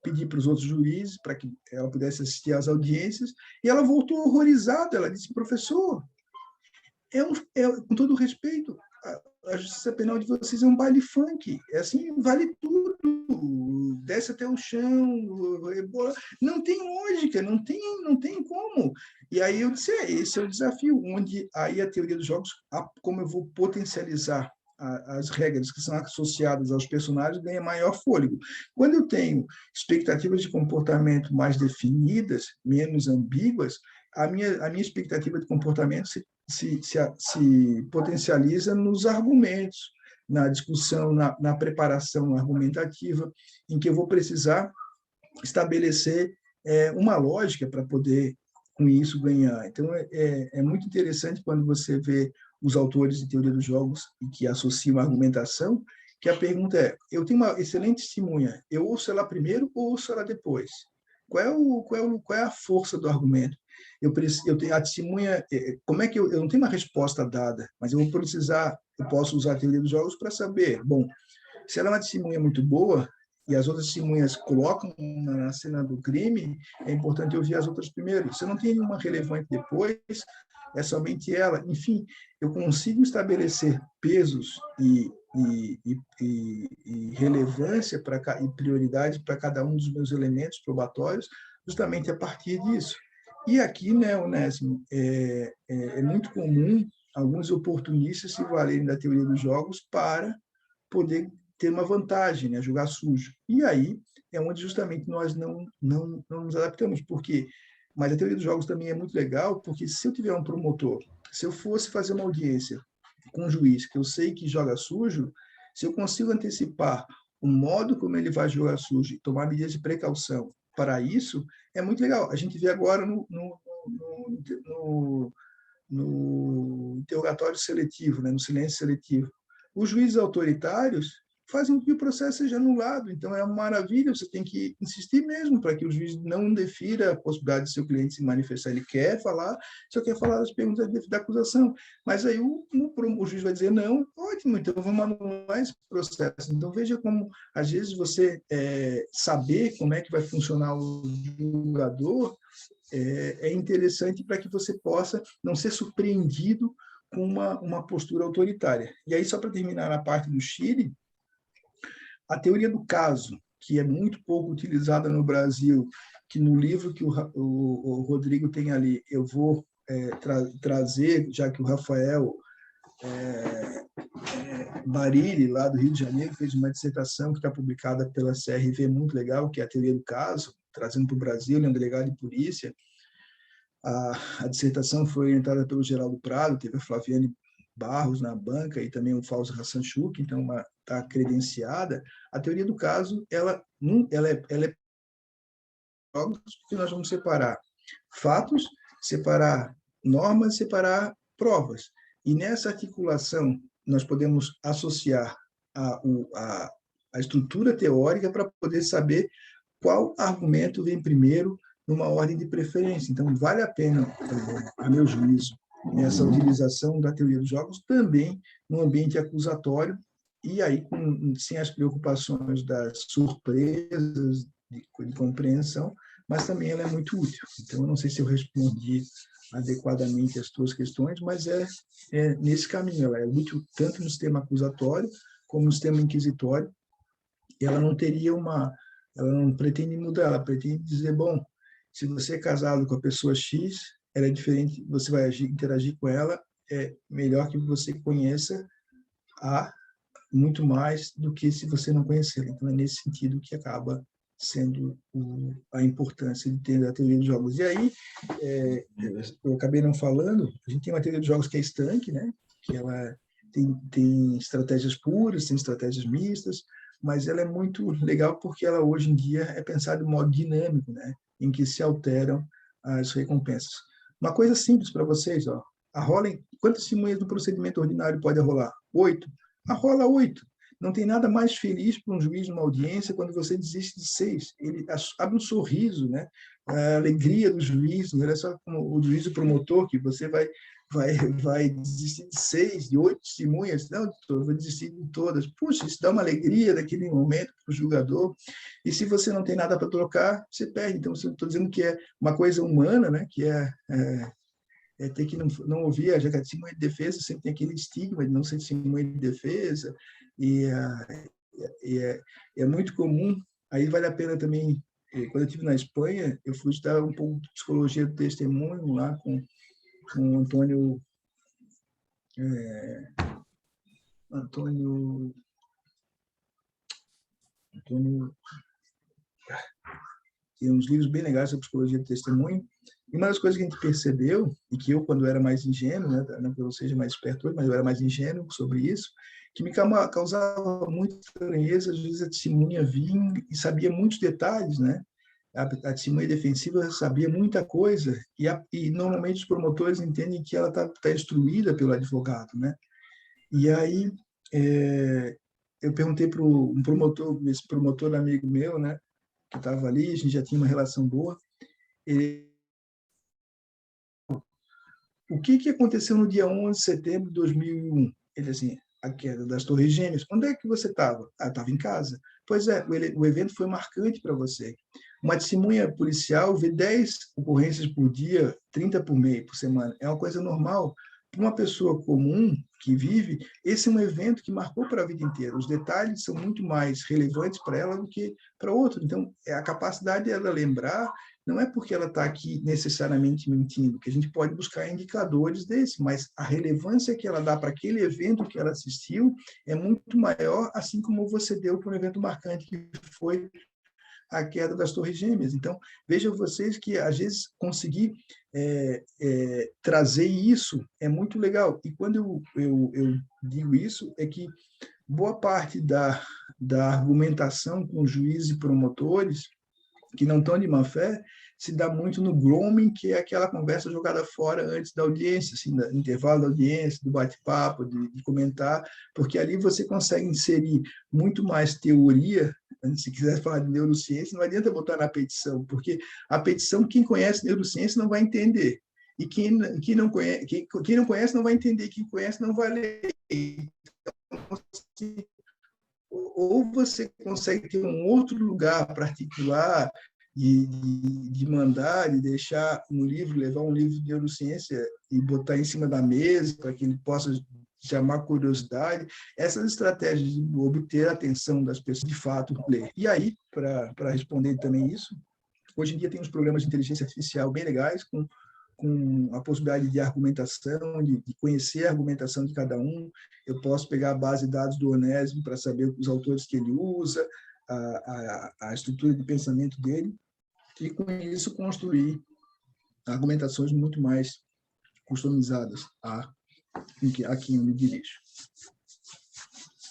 Speaker 2: pedi para os outros juízes para que ela pudesse assistir às audiências, e ela voltou horrorizada. Ela disse: professor, com todo respeito, a justiça penal de vocês é um baile funk, assim, vale tudo, desce até o chão, rebola, não tem lógica, não tem como. E aí eu disse: esse é o desafio, onde aí a teoria dos jogos, como eu vou potencializar as regras que são associadas aos personagens, ganha maior fôlego. Quando eu tenho expectativas de comportamento mais definidas, menos ambíguas, a minha expectativa de comportamento se potencializa nos argumentos, na discussão, na preparação argumentativa, em que eu vou precisar estabelecer uma lógica para poder, com isso, ganhar. Então, é muito interessante quando você vê os autores de teoria dos jogos e que associam a argumentação, que a pergunta é, eu tenho uma excelente testemunha, eu ouço ela primeiro ou ouço ela depois? Qual é a força do argumento? Eu tenho a testemunha, como é que eu não tenho uma resposta dada, mas eu posso usar a teoria dos jogos para saber, bom, se ela é uma testemunha muito boa e as outras testemunhas colocam na cena do crime, é importante ouvir as outras primeiro. Se eu não tenho nenhuma relevante depois, é somente ela. Enfim, eu consigo estabelecer pesos e relevância e prioridade para cada um dos meus elementos probatórios, justamente a partir disso. E aqui, né, Onésimo, é muito comum alguns oportunistas se valerem da teoria dos jogos para poder ter uma vantagem, né, jogar sujo. E aí é onde justamente nós não nos adaptamos, porque mas a teoria dos jogos também é muito legal, porque se eu tiver um promotor, se eu fosse fazer uma audiência com um juiz que eu sei que joga sujo, se eu consigo antecipar o modo como ele vai jogar sujo e tomar medidas de precaução para isso, é muito legal. A gente vê agora no interrogatório seletivo, né, no silêncio seletivo. Os juízes autoritários fazem com que o processo seja anulado. Então, é uma maravilha, você tem que insistir mesmo para que o juiz não defira a possibilidade de seu cliente se manifestar. Ele quer falar, só quer falar das perguntas da acusação. Mas aí o juiz vai dizer, não, ótimo, então vamos anular esse processo. Então, veja como, às vezes, você saber como é que vai funcionar o julgador é interessante para que você possa não ser surpreendido com uma postura autoritária. E aí, só para terminar na parte do Chile, a teoria do caso, que é muito pouco utilizada no Brasil, que no livro que o Rodrigo tem ali, eu vou trazer, já que o Rafael Barilli, lá do Rio de Janeiro, fez uma dissertação que está publicada pela CRV, muito legal, que é a teoria do caso, trazendo para o Brasil, ele é um delegado de polícia. A dissertação foi orientada pelo Geraldo Prado, teve a Flaviane Barros na banca e também o Fausto Hassanchuk, então está credenciada. A teoria do caso, ela é que nós vamos separar fatos, separar normas, separar provas. E nessa articulação, nós podemos associar a estrutura teórica para poder saber qual argumento vem primeiro numa ordem de preferência. Então, vale a pena, a meu juízo, essa utilização da teoria dos jogos também no ambiente acusatório e aí sem as preocupações das surpresas de compreensão, mas também ela é muito útil. Então, eu não sei se eu respondi adequadamente as tuas questões, mas é nesse caminho. Ela é útil tanto no sistema acusatório como no sistema inquisitório. E ela não teria ela não pretende mudar, ela pretende dizer, bom, se você é casado com a pessoa X, ela é diferente, você vai interagir com ela, é melhor que você conheça A muito mais do que se você não conhecer. Então, é nesse sentido que acaba sendo a importância de ter a teoria dos jogos. E aí, eu acabei não falando, a gente tem uma teoria dos jogos que é estanque, né? Que ela tem estratégias puras, tem estratégias mistas, mas ela é muito legal porque ela, hoje em dia, é pensada de modo dinâmico, né? Em que se alteram as recompensas. Uma coisa simples para vocês, ó. Quantas testemunhas do procedimento ordinário pode arrolar? 8. Arrola 8. Não tem nada mais feliz para um juiz numa audiência quando você desiste de 6. Ele abre um sorriso, né? A alegria do juiz, olha só como o juiz e o promotor, que você vai desistir de 6, de 8 testemunhas. Não, eu vou desistir de todas. Puxa, isso dá uma alegria naquele momento para o julgador. E se você não tem nada para trocar, você perde. Então, estou dizendo que é uma coisa humana, né? Que é ter que não ouvir a testemunha de defesa, sempre tem aquele estigma de não ser testemunha de defesa, e é muito comum. Aí vale a pena também, quando eu estive na Espanha, eu fui estudar um pouco de psicologia do testemunho lá com o Antônio, tem uns livros bem legais sobre psicologia do testemunho, E uma das coisas que a gente percebeu, e que eu, quando era mais ingênuo, né, não que eu seja mais esperto hoje, mas eu era mais ingênuo sobre isso, que me causava muita estranheza, às vezes a testemunha vinha e sabia muitos detalhes, né? A testemunha defensiva sabia muita coisa, e normalmente os promotores entendem que ela está instruída pelo advogado, né? E aí eu perguntei para um promotor, esse promotor amigo meu, né, que estava ali, a gente já tinha uma relação boa, o que aconteceu no dia 11 de setembro de 2001? Ele assim, a queda das Torres Gêmeas. Onde é que você estava? Ah, estava em casa. Pois é, o evento foi marcante para você. Uma testemunha policial vê 10 ocorrências por dia, 30 por semana. É uma coisa normal. Para uma pessoa comum que vive, esse é um evento que marcou para a vida inteira. Os detalhes são muito mais relevantes para ela do que para outro. Então, a capacidade dela lembrar não é porque ela está aqui necessariamente mentindo, que a gente pode buscar indicadores desse, mas a relevância que ela dá para aquele evento que ela assistiu é muito maior, assim como você deu para um evento marcante que foi a queda das Torres Gêmeas. Então, vejam vocês que, às vezes, conseguir trazer isso é muito legal. E quando eu digo isso, é que boa parte da argumentação com juízes e promotores que não estão de má fé, se dá muito no grooming, que é aquela conversa jogada fora antes da audiência, assim, no intervalo da audiência, do bate-papo, de comentar, porque ali você consegue inserir muito mais teoria. Se quiser falar de neurociência, não adianta botar na petição, porque a petição, quem conhece neurociência não vai entender. E quem não conhece não vai entender, quem conhece não vai ler. Então, assim, ou você consegue ter um outro lugar para articular, de mandar, de deixar um livro, levar um livro de neurociência e botar em cima da mesa para que ele possa chamar curiosidade, essas estratégias de obter a atenção das pessoas de fato ler. E aí, para responder também isso, hoje em dia tem uns programas de inteligência artificial bem legais, com a possibilidade de argumentação, de conhecer a argumentação de cada um. Eu posso pegar a base de dados do Onésimo para saber os autores que ele usa, a estrutura de pensamento dele, e com isso construir argumentações muito mais customizadas a quem eu me dirijo.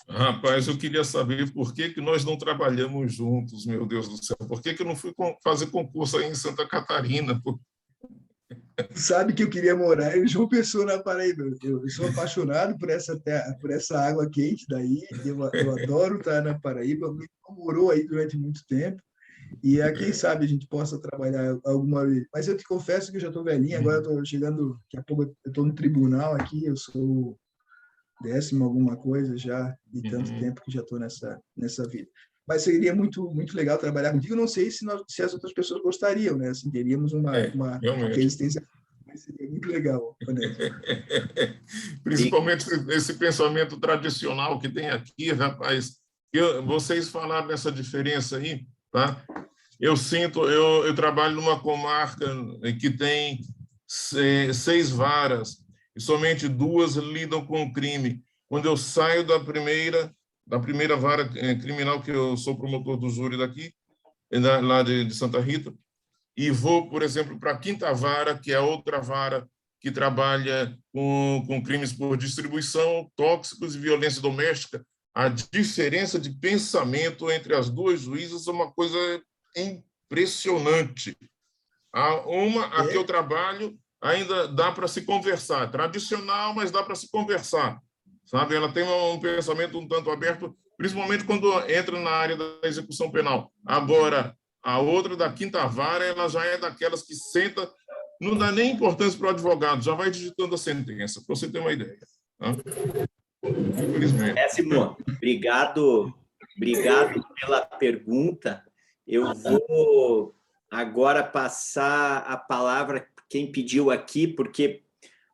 Speaker 5: Rapaz, eu queria saber por que nós não trabalhamos juntos, meu Deus do céu. Por que eu não fui fazer concurso aí em Santa Catarina?
Speaker 2: Sabe que eu queria morar em João Pessoa, na Paraíba. Eu sou apaixonado por essa terra, por essa água quente daí. Eu adoro estar na Paraíba. Me morou aí durante muito tempo. E quem sabe a gente possa trabalhar alguma vez. Mas eu te confesso que eu já estou velhinho. Agora eu estou chegando, daqui a pouco eu estou no tribunal aqui. Eu sou 10º alguma coisa já, de tanto tempo que já estou nessa vida. Mas seria muito, muito legal trabalhar contigo. Não sei se as outras pessoas gostariam, né? Assim, teríamos uma resistência, mas seria muito legal.
Speaker 5: Principalmente esse pensamento tradicional que tem aqui, rapaz. Vocês falaram dessa diferença aí, tá? Eu trabalho numa comarca que tem 6 varas e somente 2 lidam com o crime. Quando eu saio da primeira vara criminal, que eu sou promotor do júri daqui, lá de Santa Rita, e vou, por exemplo, para a 5ª vara, que é a outra vara que trabalha com crimes por distribuição, tóxicos e violência doméstica, a diferença de pensamento entre as 2 juízas é uma coisa impressionante. A que eu trabalho ainda dá para se conversar, tradicional, mas dá para se conversar, sabe? Ela tem um pensamento um tanto aberto, principalmente quando entra na área da execução penal. Agora, a outra da 5ª vara, ela já é daquelas que senta, não dá nem importância para o advogado, já vai digitando a sentença, para você ter uma ideia. Tá? Infelizmente.
Speaker 1: Simon, obrigado pela pergunta. Eu vou agora passar a palavra quem pediu aqui, porque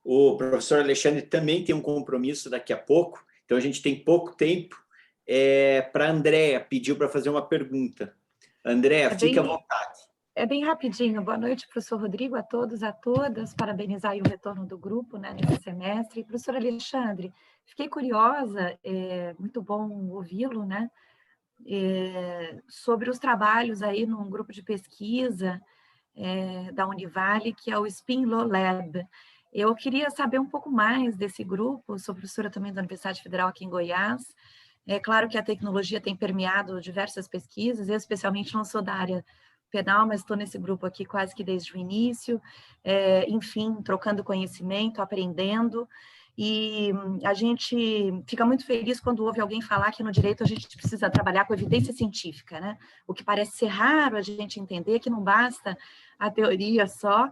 Speaker 1: o professor Alexandre também tem um compromisso daqui a pouco, então a gente tem pouco tempo. Para a Andréa, pediu para fazer uma pergunta. Andréa, fique à vontade.
Speaker 6: É bem rapidinho. Boa noite, professor Rodrigo, a todos, a todas. Parabenizar aí o retorno do grupo, né, nesse semestre. Professor Alexandre, fiquei curiosa, muito bom ouvi-lo, né, sobre os trabalhos aí num grupo de pesquisa, da Univale, que é o Spinlo Lab. Eu queria saber um pouco mais desse grupo, sou professora também da Universidade Federal aqui em Goiás. É claro que a tecnologia tem permeado diversas pesquisas, eu especialmente não sou da área penal, mas estou nesse grupo aqui quase que desde o início, enfim, trocando conhecimento, aprendendo, e a gente fica muito feliz quando ouve alguém falar que no direito a gente precisa trabalhar com evidência científica, né? O que parece ser raro a gente entender que não basta a teoria só.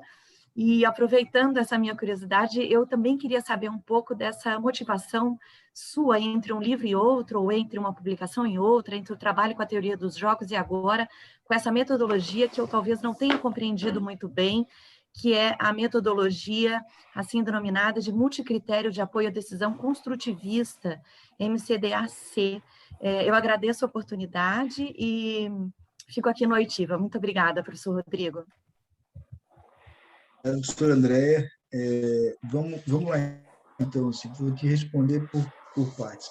Speaker 6: E aproveitando essa minha curiosidade, eu também queria saber um pouco dessa motivação sua entre um livro e outro, ou entre uma publicação e outra, entre o trabalho com a teoria dos jogos e agora com essa metodologia que eu talvez não tenha compreendido muito bem, que é a metodologia, assim denominada, de multicritério de apoio à decisão construtivista, MCDAC. Eu agradeço a oportunidade e fico aqui no oitiva. Muito obrigada, professor Rodrigo.
Speaker 2: Doutora Andréia, vamos lá, então, assim, vou te responder por partes.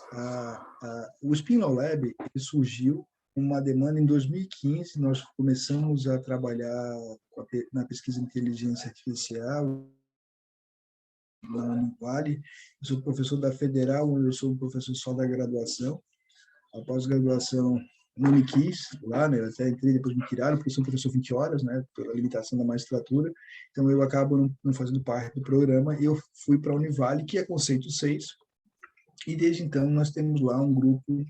Speaker 2: O Spinlo Lab ele surgiu uma demanda em 2015, nós começamos a trabalhar na pesquisa de inteligência artificial na Univale. Eu sou professor da Federal, onde eu sou professor só da graduação. A pós-graduação não me quis lá, né? Eu até entrei, depois me tiraram, porque eu sou professor 20 horas, né? Pela limitação da magistratura. Então, eu acabo não fazendo parte do programa. E eu fui para a Univale, que é conceito 6. E, desde então, nós temos lá um grupo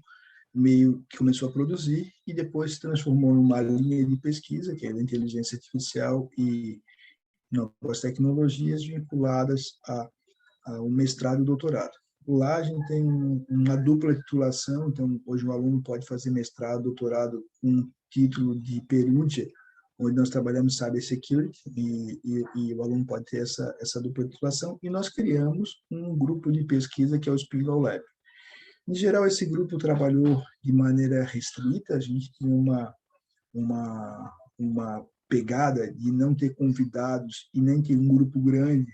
Speaker 2: meio que começou a produzir e depois se transformou numa linha de pesquisa, que é da inteligência artificial e novas tecnologias vinculadas ao mestrado e doutorado. Lá a gente tem uma dupla titulação, então hoje o aluno pode fazer mestrado, doutorado com título de perúndia, onde nós trabalhamos cybersecurity e o aluno pode ter essa dupla titulação, e nós criamos um grupo de pesquisa que é o Spinlo Lab. Em geral, esse grupo trabalhou de maneira restrita, a gente tinha uma pegada de não ter convidados e nem ter um grupo grande,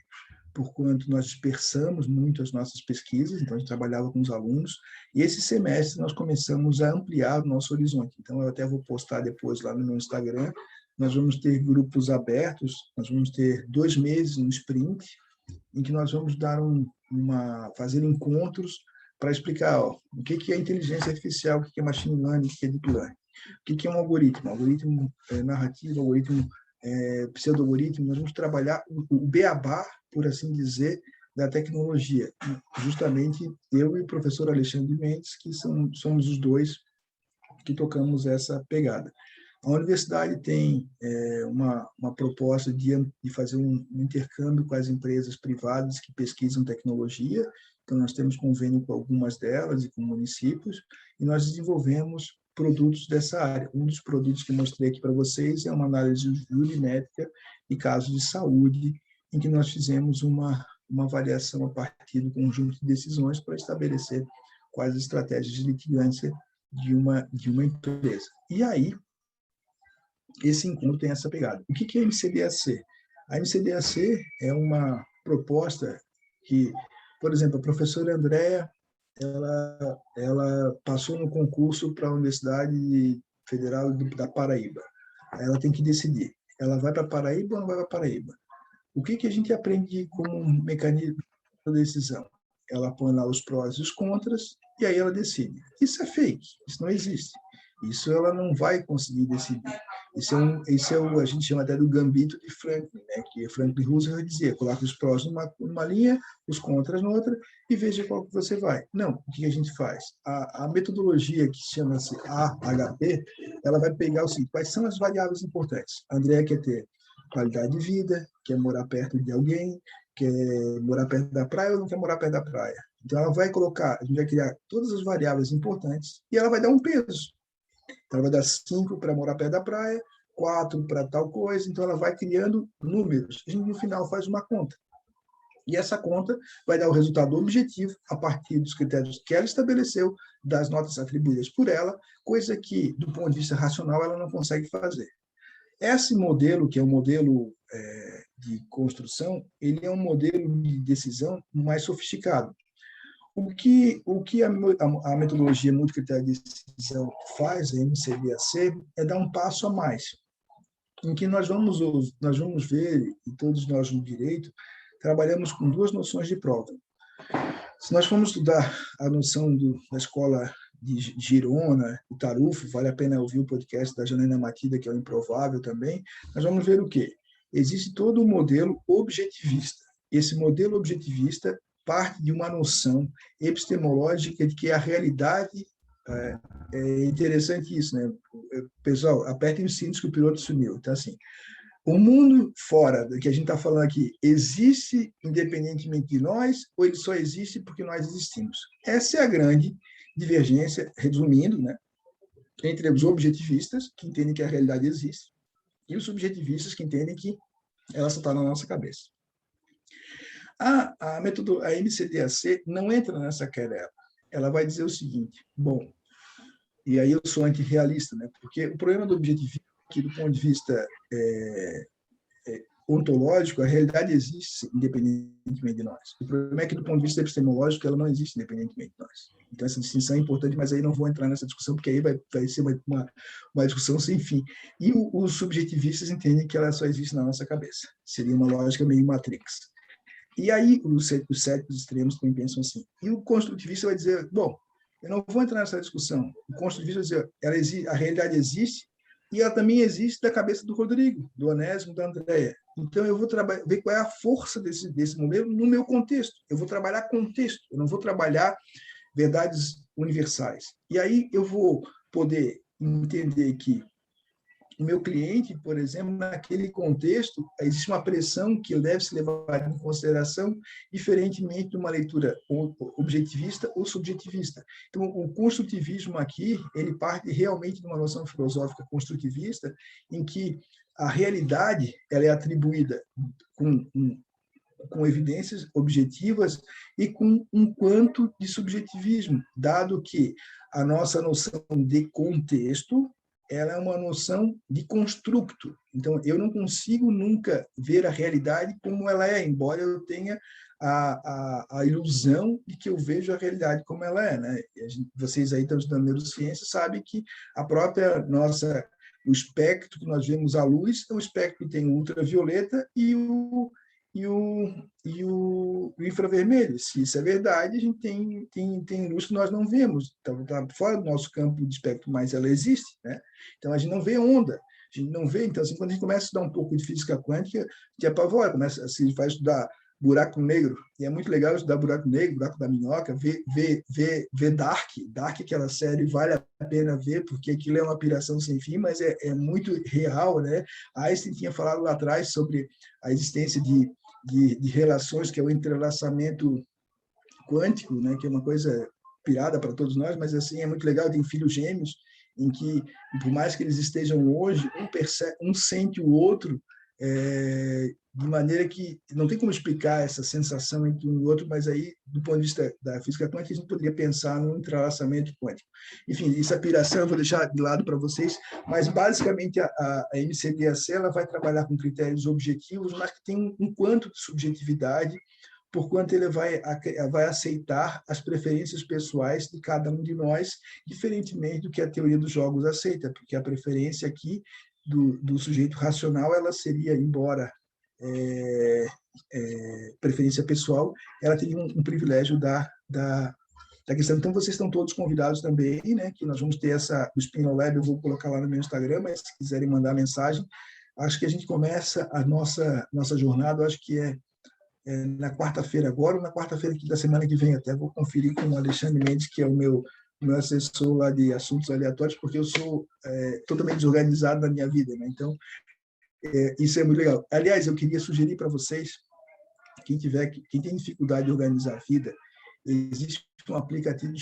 Speaker 2: porquanto nós dispersamos muito as nossas pesquisas, então a gente trabalhava com os alunos, e esse semestre nós começamos a ampliar o nosso horizonte. Então, eu até vou postar depois lá no meu Instagram, nós vamos ter grupos abertos, nós vamos ter 2 meses, um sprint, em que nós vamos dar fazer encontros para explicar o que é inteligência artificial, o que é machine learning, o que é deep learning, o que é um algoritmo, narrativo, algoritmo pseudo-algoritmo. Nós vamos trabalhar o beabá, por assim dizer, da tecnologia. Justamente eu e o professor Alexandre Mendes, que somos os dois que tocamos essa pegada. A universidade tem uma proposta de fazer um intercâmbio com as empresas privadas que pesquisam tecnologia. Então, nós temos convênio com algumas delas e com municípios, e nós desenvolvemos produtos dessa área. Um dos produtos que eu mostrei aqui para vocês é uma análise jurimétrica de casos de saúde, em que nós fizemos uma avaliação a partir do conjunto de decisões para estabelecer quais as estratégias de litigância de uma empresa. E aí, esse encontro tem essa pegada. O que é a MCDAC? A MCDAC é uma proposta que, por exemplo, a professora Andréia, ela passou no concurso para a Universidade Federal da Paraíba. Ela tem que decidir, ela vai para Paraíba ou não vai para Paraíba? O que a gente aprende como um mecanismo de decisão? Ela põe lá os prós e os contras, e aí ela decide. Isso é fake, isso não existe. Isso ela não vai conseguir decidir. Isso a gente chama até do gambito de Franklin, né? Que Franklin Roosevelt dizia: coloque os prós numa linha, os contras noutra, e veja qual que você vai. Não, o que a gente faz? A metodologia que chama-se AHP, ela vai pegar o seguinte: quais são as variáveis importantes? A Andréa quer ter qualidade de vida, quer morar perto de alguém, quer morar perto da praia ou não quer morar perto da praia. Então, ela vai colocar, a gente vai criar todas as variáveis importantes e ela vai dar um peso. Então, ela vai dar 5 para morar perto da praia, 4 para tal coisa. Então, ela vai criando números. A gente, no final, faz uma conta. E essa conta vai dar o resultado objetivo a partir dos critérios que ela estabeleceu, das notas atribuídas por ela, coisa que, do ponto de vista racional, ela não consegue fazer. Esse modelo, que é um modelo de construção, ele é um modelo de decisão mais sofisticado. O que a metodologia multicritério de decisão faz, a MCDAC, é dar um passo a mais. em que nós vamos ver, e todos nós no direito, trabalhamos com duas noções de prova. Se nós formos estudar a noção da escola de Girona, o Tarufo, vale a pena ouvir o podcast da Janaína Matida, que é o Improvável também, nós vamos ver o quê? Existe todo um modelo objetivista. Esse modelo objetivista parte de uma noção epistemológica de que a realidade... É interessante isso, né? Pessoal, apertem os cintos que o piloto sumiu. Então, assim, o mundo fora do que a gente está falando aqui existe independentemente de nós ou ele só existe porque nós existimos? Essa é a grande divergência, resumindo, né, entre os objetivistas, que entendem que a realidade existe, e os subjetivistas, que entendem que ela só está na nossa cabeça. A MCDAC não entra nessa querela. Ela vai dizer o seguinte, bom, e aí eu sou antirrealista, né? Porque o problema do objetivismo é que, do ponto de vista ontológico, a realidade existe independentemente de nós. O problema é que, do ponto de vista epistemológico, ela não existe independentemente de nós. Então, essa distinção é importante, mas aí não vou entrar nessa discussão, porque aí vai ser uma discussão sem fim. E os subjetivistas entendem que ela só existe na nossa cabeça. Seria uma lógica meio Matrix. E aí os céticos extremos também pensam assim. E o construtivista vai dizer, bom, eu não vou entrar nessa discussão. O construtivista vai dizer, a realidade existe e ela também existe da cabeça do Rodrigo, do Onésimo, da Andréia. Então, eu vou ver qual é a força desse modelo no meu contexto. Eu vou trabalhar contexto, eu não vou trabalhar verdades universais. E aí eu vou poder entender que o meu cliente, por exemplo, naquele contexto, existe uma pressão que deve se levar em consideração, diferentemente de uma leitura objetivista ou subjetivista. Então, o construtivismo aqui, ele parte realmente de uma noção filosófica construtivista, em que a realidade ela é atribuída com evidências objetivas e com um quanto de subjetivismo, dado que a nossa noção de contexto ela é uma noção de construto. Então, eu não consigo nunca ver a realidade como ela é, embora eu tenha a ilusão de que eu vejo a realidade como ela é, né? Vocês aí estão estudando neurociência, sabem que a própria o espectro que nós vemos à luz é um espectro que tem o ultravioleta e o infravermelho. Se isso é verdade, a gente tem luz que nós não vemos, está fora do nosso campo de espectro, mas ela existe, né? Então, a gente não vê onda, a gente não vê. Então, assim, quando a gente começa a estudar um pouco de física quântica, a gente apavora, se vai estudar buraco negro, e é muito legal estudar buraco negro, buraco da minhoca, ver Dark, aquela série, vale a pena ver, porque aquilo é uma piração sem fim, mas é muito real, né? Einstein tinha falado lá atrás sobre a existência de relações, que é o entrelaçamento quântico, né? Que é uma coisa pirada para todos nós, mas assim, é muito legal, tem filhos gêmeos, em que, por mais que eles estejam longe, um sente o outro, de maneira que não tem como explicar essa sensação entre um e outro, mas aí, do ponto de vista da física quântica, a gente poderia pensar no entrelaçamento quântico. Enfim, essa piração eu vou deixar de lado para vocês, mas basicamente a MCDAC ela vai trabalhar com critérios objetivos, mas que tem um quanto de subjetividade, porquanto ele vai aceitar as preferências pessoais de cada um de nós, diferentemente do que a teoria dos jogos aceita, porque a preferência aqui do sujeito racional, ela seria, embora preferência pessoal, ela teria um privilégio da questão. Então, vocês estão todos convidados também, né, que nós vamos ter o Spin Lab, eu vou colocar lá no meu Instagram, mas se quiserem mandar mensagem, acho que a gente começa a nossa jornada, acho que na quarta-feira agora, ou na quarta-feira da semana que vem, até vou conferir com o Alexandre Mendes, que é o meu assessor lá de assuntos aleatórios, porque eu sou totalmente desorganizado na minha vida, né? Então, isso é muito legal. Aliás, eu queria sugerir para vocês, quem tem dificuldade de organizar a vida, existe um aplicativo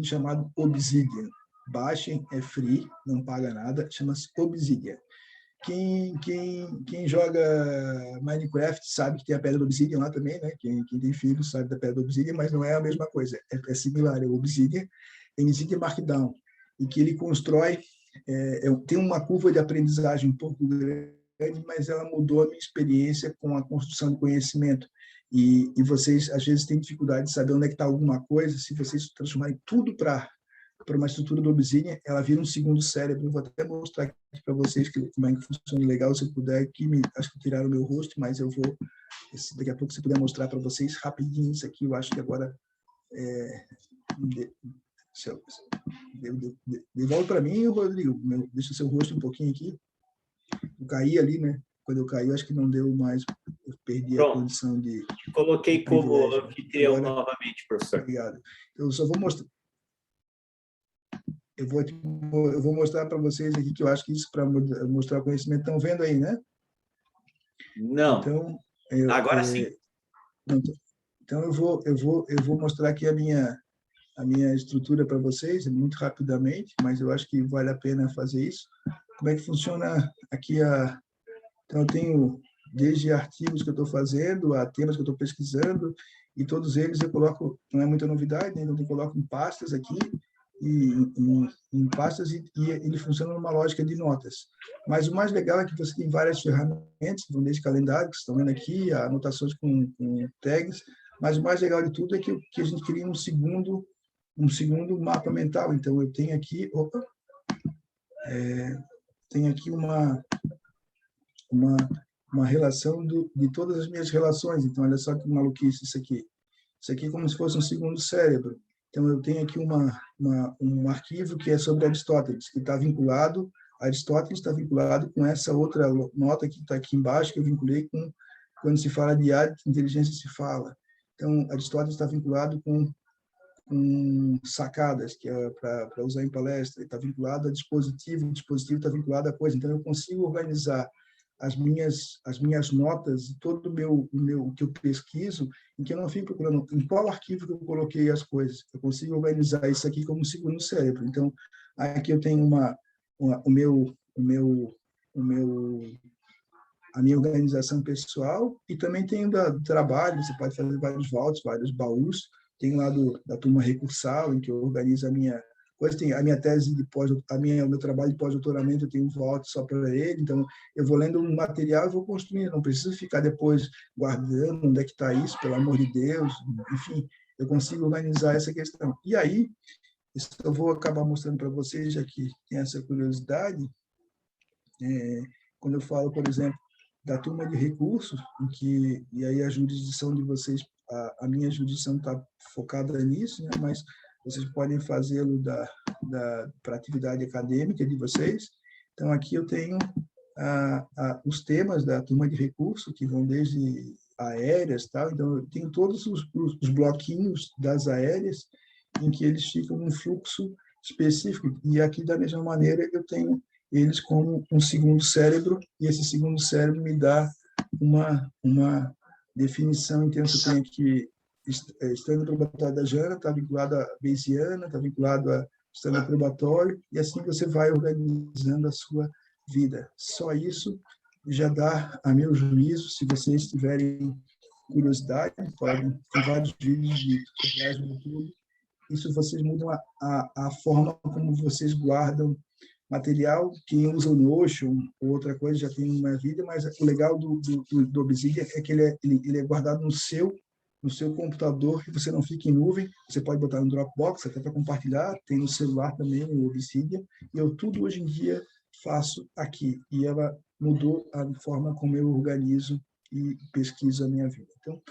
Speaker 2: chamado Obsidian. Baixem, é free, não paga nada, chama-se Obsidian. Quem joga Minecraft sabe que tem a Pedra do Obsidian lá também, né? Quem tem filhos sabe da Pedra do Obsidian, mas não é a mesma coisa, é similar, é o Obsidian Markdown, e que ele constrói, tem uma curva de aprendizagem um pouco grande, mas ela mudou a minha experiência com a construção do conhecimento. E vocês, às vezes, têm dificuldade de saber onde é que está alguma coisa, se vocês transformarem tudo para para uma estrutura do Obsidian, ela vira um segundo cérebro. Eu vou até mostrar aqui para vocês como é que funciona legal, se puder aqui, acho que tiraram o meu rosto, mas eu vou, daqui a pouco, se puder mostrar para vocês rapidinho isso aqui, eu acho que agora, devolve para mim, Rodrigo, deixa o seu rosto um pouquinho aqui. Eu caí ali, né? Quando eu caí, eu acho que não deu mais, eu perdi a condição de...
Speaker 1: Coloquei como anfitrião novamente, professor.
Speaker 2: Obrigado. Eu só vou mostrar... Eu vou mostrar para vocês aqui, que eu acho que isso para mostrar o conhecimento. Estão vendo aí, né?
Speaker 1: Não.
Speaker 2: Então,
Speaker 1: agora sim.
Speaker 2: Então, eu vou mostrar aqui a minha estrutura para vocês, muito rapidamente, mas eu acho que vale a pena fazer isso. Como é que funciona aqui Então, eu tenho desde artigos que eu estou fazendo, a temas que eu estou pesquisando, e todos eles eu coloco, não é muita novidade, né? Então, eu coloco em pastas aqui, em pastas, e ele funciona numa lógica de notas. Mas o mais legal é que você tem várias ferramentas, que vão desde calendário, que vocês estão vendo aqui, anotações com tags, mas o mais legal de tudo é que a gente cria um segundo mapa mental. Então, eu tenho aqui, tenho aqui uma relação de todas as minhas relações. Então, olha só que maluquice isso aqui. Isso aqui é como se fosse um segundo cérebro. Então, eu tenho aqui um arquivo que é sobre Aristóteles, que está vinculado, Aristóteles está vinculado com essa outra nota que está aqui embaixo, que eu vinculei com, quando se fala de área de inteligência, se fala. Então, Aristóteles está vinculado com sacadas, que é para usar em palestra, está vinculado a dispositivo, o dispositivo está vinculado a coisa. Então, eu consigo organizar as minhas notas, todo o que eu pesquiso, em que eu não fico procurando em qual arquivo que eu coloquei as coisas. Eu consigo organizar isso aqui como um segundo cérebro. Então, aqui eu tenho a minha organização pessoal, e também tenho do trabalho. Você pode fazer vários vaults, vários baús. Tem lá da turma recursal, em que eu organizo a minha coisa. Tem a minha tese de o meu trabalho de pós-doutoramento, eu tenho um vault só para ele. Então, eu vou lendo um material e vou construindo. Não preciso ficar depois guardando onde é que está isso, pelo amor de Deus. Enfim, eu consigo organizar essa questão. E aí, isso eu vou acabar mostrando para vocês, já que tem essa curiosidade. Quando eu falo, por exemplo, da turma de recursos, e aí a jurisdição de vocês, a minha jurisdição está focada nisso, né? Mas vocês podem fazê-lo para a atividade acadêmica de vocês. Então, aqui eu tenho os temas da turma de recursos, que vão desde aéreas, tal. Então, eu tenho todos os bloquinhos das aéreas, em que eles ficam num fluxo específico. E aqui, da mesma maneira, eu tenho eles como um segundo cérebro, e esse segundo cérebro me dá uma definição. Então, eu tenho aqui estando probatório da Jana, está vinculado a Bayesiana, está vinculado a estando probatório, e assim você vai organizando a sua vida. Só isso já dá, a meu juízo, se vocês tiverem curiosidade, tem vários vídeos de tutoriais no YouTube. Isso vocês mudam a forma como vocês guardam material. Quem usa o Notion ou outra coisa já tem uma vida, mas o legal do Obsidian é que ele é guardado no seu computador, e você não fica em nuvem. Você pode botar no Dropbox até para compartilhar, tem no celular também o Obsidian, e eu tudo hoje em dia faço aqui, e ela mudou a forma como eu organizo e pesquiso a minha vida. Então,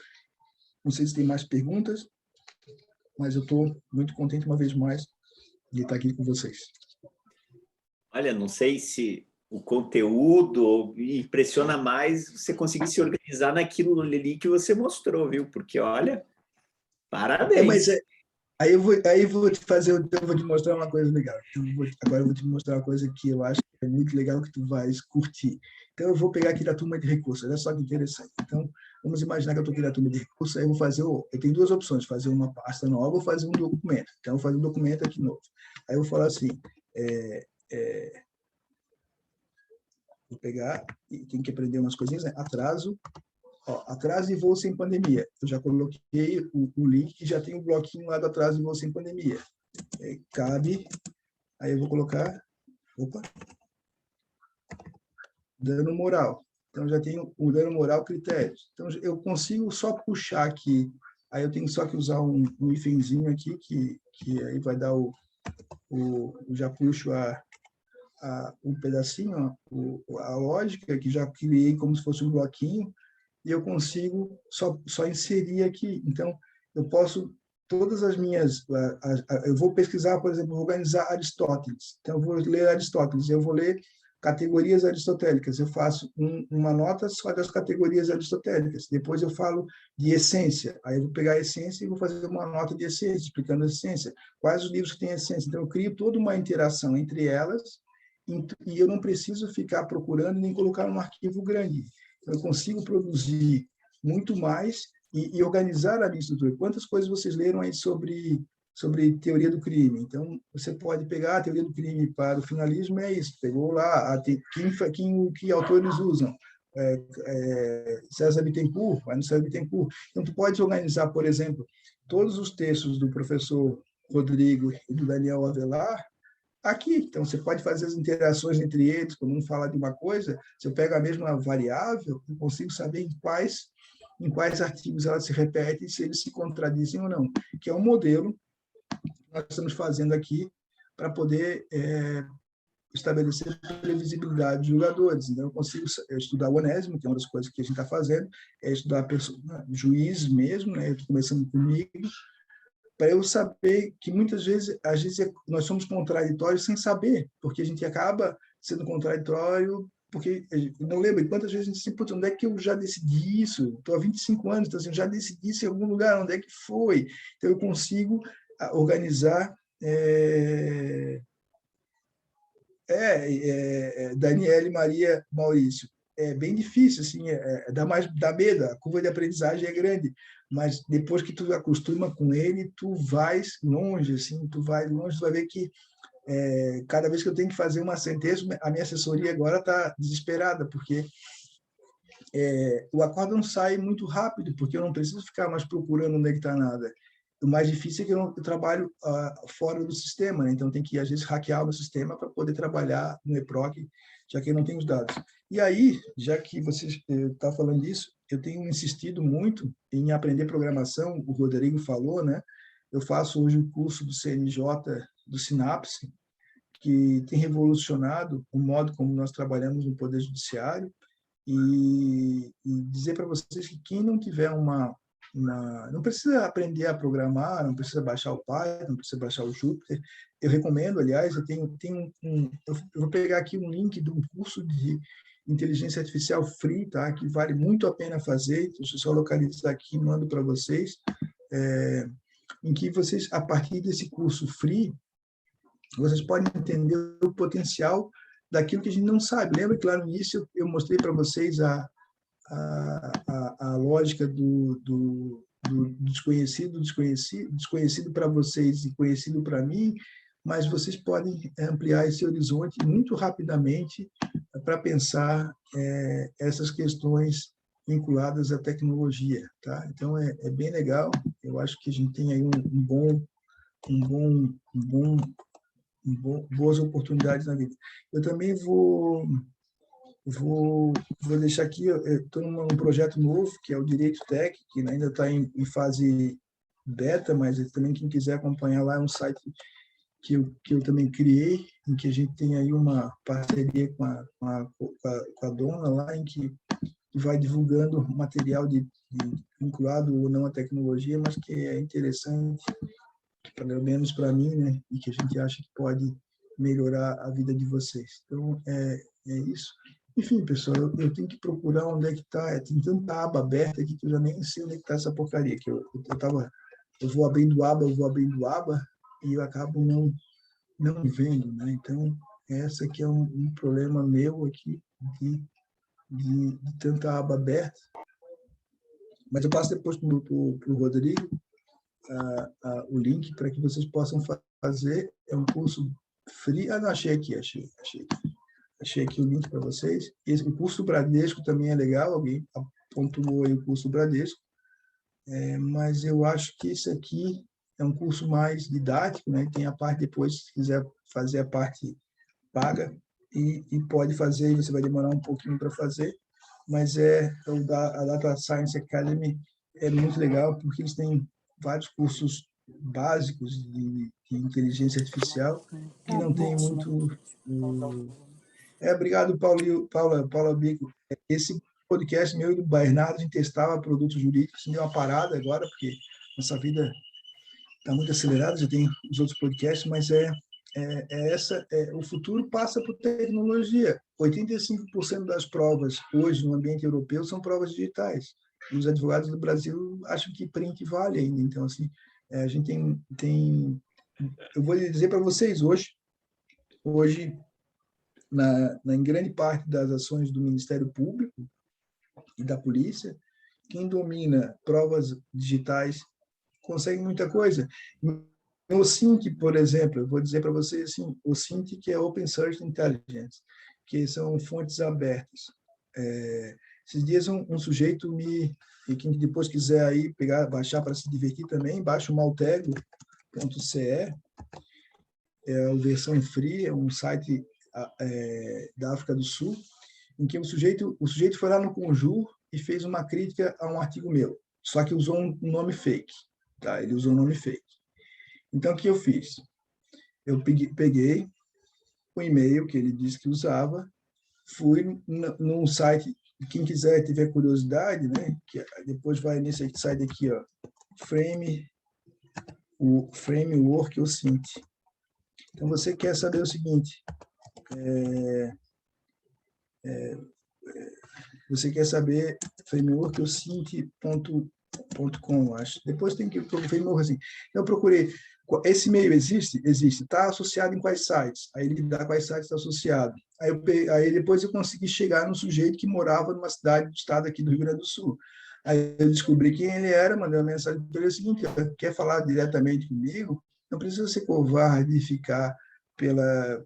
Speaker 2: não sei se tem mais perguntas, mas eu estou muito contente uma vez mais de estar aqui com vocês.
Speaker 1: Olha, não sei se o conteúdo impressiona mais você conseguir se organizar naquilo ali que você mostrou, viu? Porque, olha, parabéns.
Speaker 2: Aí eu vou te mostrar uma coisa legal. Agora eu vou te mostrar uma coisa que eu acho que é muito legal, que tu vais curtir. Então, eu vou pegar aqui da turma de recursos. Olha só que interessante. Então, vamos imaginar que eu estou aqui na turma de recursos, aí eu vou fazer... Eu tenho duas opções, fazer uma pasta nova ou fazer um documento. Então, eu vou fazer um documento aqui novo. Aí eu vou falar assim... vou pegar, e tem que aprender umas coisinhas, né? Atraso e voo sem pandemia. Eu já coloquei o link, que já tem um bloquinho lá do atraso e voo sem pandemia. Cabe, aí eu vou colocar, dano moral. Então, já tenho o dano moral, critérios. Então, eu consigo só puxar aqui, aí eu tenho só que usar um hífenzinho aqui, que aí vai dar já puxo um pedacinho, a lógica, que já criei como se fosse um bloquinho, e eu consigo só inserir aqui. Então, eu posso, todas as minhas... eu vou pesquisar, por exemplo, vou organizar Aristóteles. Então, eu vou ler Aristóteles, eu vou ler categorias aristotélicas. Eu faço uma nota só das categorias aristotélicas. Depois eu falo de essência. Aí eu vou pegar a essência e vou fazer uma nota de essência, explicando a essência. Quais os livros que têm essência. Então, eu crio toda uma interação entre elas, e eu não preciso ficar procurando nem colocar num arquivo grande. Eu consigo produzir muito mais e organizar a lista. Quantas coisas vocês leram aí sobre teoria do crime? Então, você pode pegar a teoria do crime para o finalismo, é isso. Pegou lá, que autores usam. César Bittencourt, vai no César Bittencourt. Então, tu pode organizar, por exemplo, todos os textos do professor Rodrigo e do Daniel Avelar, aqui. Então, você pode fazer as interações entre eles. Quando um fala de uma coisa, se eu pego a mesma variável, eu consigo saber em quais artigos ela se repete e se eles se contradizem ou não, que é um modelo que nós estamos fazendo aqui para poder estabelecer previsibilidade de jogadores. Então, eu consigo estudar o Onésimo, que é uma das coisas que a gente está fazendo, é estudar juiz mesmo, né? Eu estou começando comigo, para eu saber que muitas vezes, às vezes, nós somos contraditórios sem saber, porque a gente acaba sendo contraditório, porque eu não lembro quantas vezes a gente diz, onde é que eu já decidi isso? Estou há 25 anos, então, assim, eu já decidi isso em algum lugar, onde é que foi? Então, eu consigo organizar Daniele, Maria, Maurício. É bem difícil, assim, dá medo, a curva de aprendizagem é grande, mas depois que tu acostuma com ele, tu vais longe, assim, tu vai ver que cada vez que eu tenho que fazer uma sentença, a minha assessoria agora está desesperada, porque o acórdão sai muito rápido, porque eu não preciso ficar mais procurando onde é que está nada. O mais difícil é que eu trabalho fora do sistema, né? Então tem que, às vezes, hackear o meu sistema para poder trabalhar no EPROC, já que eu não tenho os dados. E aí, já que você está falando disso, eu tenho insistido muito em aprender programação, o Rodrigo falou, né? Eu faço hoje o curso do CNJ, do Sinapse, que tem revolucionado o modo como nós trabalhamos no Poder Judiciário, e dizer para vocês que quem não tiver não precisa aprender a programar, não precisa baixar o Python, não precisa baixar o Jupyter. Eu recomendo, aliás, eu vou pegar aqui um link de um curso de inteligência artificial free, tá? Que vale muito a pena fazer. Deixa eu só localizar aqui e mando para vocês, em que vocês, a partir desse curso free, vocês podem entender o potencial daquilo que a gente não sabe. Lembra que lá no início eu mostrei para vocês a lógica do desconhecido para vocês e conhecido para mim, mas vocês podem ampliar esse horizonte muito rapidamente para pensar essas questões vinculadas à tecnologia, tá? Então é bem legal. Eu acho que a gente tem aí boas oportunidades na vida. Eu também vou deixar aqui, eu estou num projeto novo, que é o Direito Tech, que ainda está em fase beta, mas também quem quiser acompanhar lá, é um site que eu também criei, em que a gente tem aí uma parceria com a dona lá, em que vai divulgando material vinculado ou não à tecnologia, mas que é interessante, pelo menos para mim, né, e que a gente acha que pode melhorar a vida de vocês. Então, é isso. Enfim, pessoal, eu tenho que procurar onde é que está. Tem tanta aba aberta aqui que eu já nem sei onde é que está essa porcaria. Que eu vou abrindo aba, e eu acabo não vendo, né? Então, essa aqui é um problema meu aqui de tanta aba aberta. Mas eu passo depois para o Rodrigo o link para que vocês possam fazer. É um curso free. Não, achei aqui. Achei aqui o link para vocês. O curso Bradesco também é legal, alguém pontuou aí o curso Bradesco, mas eu acho que esse aqui é um curso mais didático, né? Tem a parte depois, se quiser fazer a parte paga, e pode fazer, você vai demorar um pouquinho para fazer, mas a Data Science Academy é muito legal, porque eles têm vários cursos básicos de inteligência artificial que não tem muito... Obrigado, Paula Bico. Esse podcast meu e do Bernardo, a gente testava produtos jurídicos, deu uma parada agora, porque nossa vida está muito acelerada, já tem os outros podcasts, mas o futuro passa por tecnologia. 85% das provas hoje no ambiente europeu são provas digitais. E os advogados do Brasil acham que print vale ainda. Então, assim, a gente tem... Eu vou dizer para vocês, hoje em grande parte das ações do Ministério Público e da polícia, quem domina provas digitais consegue muita coisa. O OSINT, por exemplo, eu vou dizer para vocês assim, o OSINT, que é Open Search Intelligence, que são fontes abertas. Esses dias um sujeito e quem depois quiser aí baixar para se divertir também, baixa o maltego.ce, é a versão free, é um site da África do Sul, em que o sujeito foi lá no Conjur e fez uma crítica a um artigo meu, só que usou um nome fake. Tá? Ele usou um nome fake. Então, o que eu fiz? Eu peguei o e-mail que ele disse que usava, fui num site, quem quiser, tiver curiosidade, né, que depois vai nesse site aqui, ó, Framework OSINT. Então, você quer saber o seguinte, você quer saber frameworkosint.com, acho. Depois tem que procurar framework assim. Eu procurei, esse e-mail existe? Existe. Está associado em quais sites? Aí ele dá quais sites está associado. Aí depois eu consegui chegar num sujeito que morava numa cidade do estado aqui do Rio Grande do Sul. Aí eu descobri quem ele era, mandei uma mensagem para ele, o seguinte, quer falar diretamente comigo? Não precisa ser covarde e ficar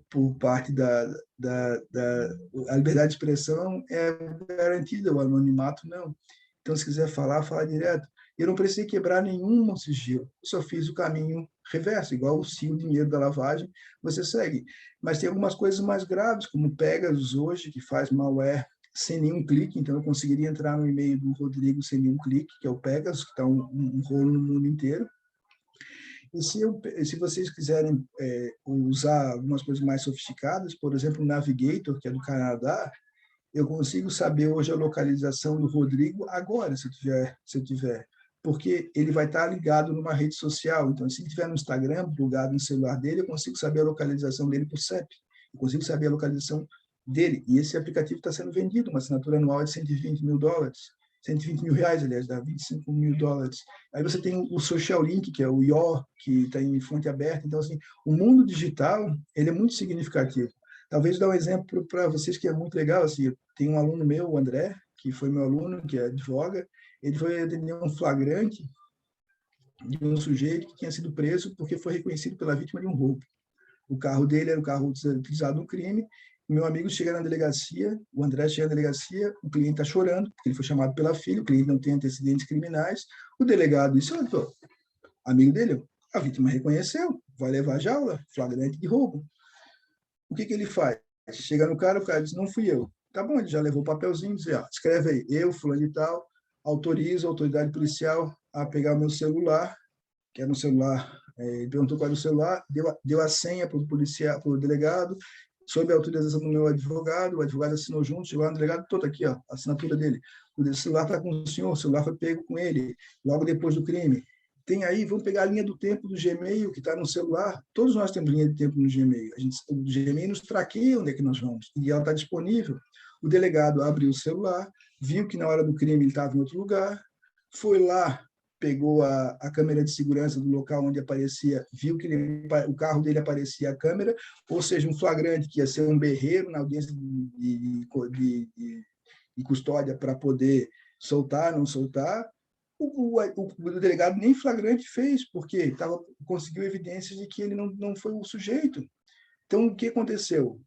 Speaker 2: por parte a liberdade de expressão é garantida, o anonimato não. Então, se quiser falar, fala direto. Eu não precisei quebrar nenhum sigilo, eu só fiz o caminho reverso, igual o sigilo de dinheiro da lavagem, você segue. Mas tem algumas coisas mais graves, como o Pegasus hoje, que faz malware sem nenhum clique, então eu conseguiria entrar no e-mail do Rodrigo sem nenhum clique, que é o Pegasus, que está um rolo no mundo inteiro. E se vocês quiserem usar algumas coisas mais sofisticadas, por exemplo, o Navigator, que é do Canadá, eu consigo saber hoje a localização do Rodrigo agora, se eu tiver, porque ele vai estar ligado numa rede social. Então, se ele estiver no Instagram, plugado no celular dele, eu consigo saber a localização dele por CEP. Eu consigo saber a localização dele. E esse aplicativo está sendo vendido, uma assinatura anual de $120 mil. 120 mil reais, aliás, dá $25 mil. Aí você tem o Social Link, que é o IO, que está em fonte aberta. Então, assim, o mundo digital ele é muito significativo. Talvez dar um exemplo para vocês que é muito legal. Assim, tem um aluno meu, o André, que foi meu aluno, que é advoga, ele foi atender um flagrante de um sujeito que tinha sido preso porque foi reconhecido pela vítima de um roubo. O carro dele era o carro utilizado no crime. O meu amigo chega na delegacia, o André chega na delegacia, o cliente está chorando, porque ele foi chamado pela filha, o cliente não tem antecedentes criminais. O delegado disse, olha, amigo dele, a vítima reconheceu, vai levar jaula, flagrante de roubo. O que ele faz? Chega no cara, o cara diz, não fui eu. Tá bom, ele já levou o papelzinho, diz, ó, escreve aí, eu, fulano de tal, autorizo a autoridade policial a pegar o meu celular, que era um celular, ele perguntou qual era o celular, deu a senha para o policial, para o delegado, sob a autorização do meu advogado, o advogado assinou junto, chegou lá no delegado, todo aqui, ó, a assinatura dele. O celular está com o senhor, o celular foi pego com ele, logo depois do crime. Tem aí, vamos pegar a linha do tempo do Gmail, que está no celular. Todos nós temos linha de tempo no Gmail. O Gmail nos traqueia onde é que nós vamos, e ela está disponível. O delegado abriu o celular, viu que na hora do crime ele estava em outro lugar, foi lá, pegou a câmera de segurança do local onde aparecia, viu que o carro dele aparecia a câmera, ou seja, um flagrante que ia ser um berreiro na audiência de custódia para poder soltar, não soltar. O delegado nem flagrante fez, porque conseguiu evidências de que ele não foi o sujeito. Então, o que aconteceu?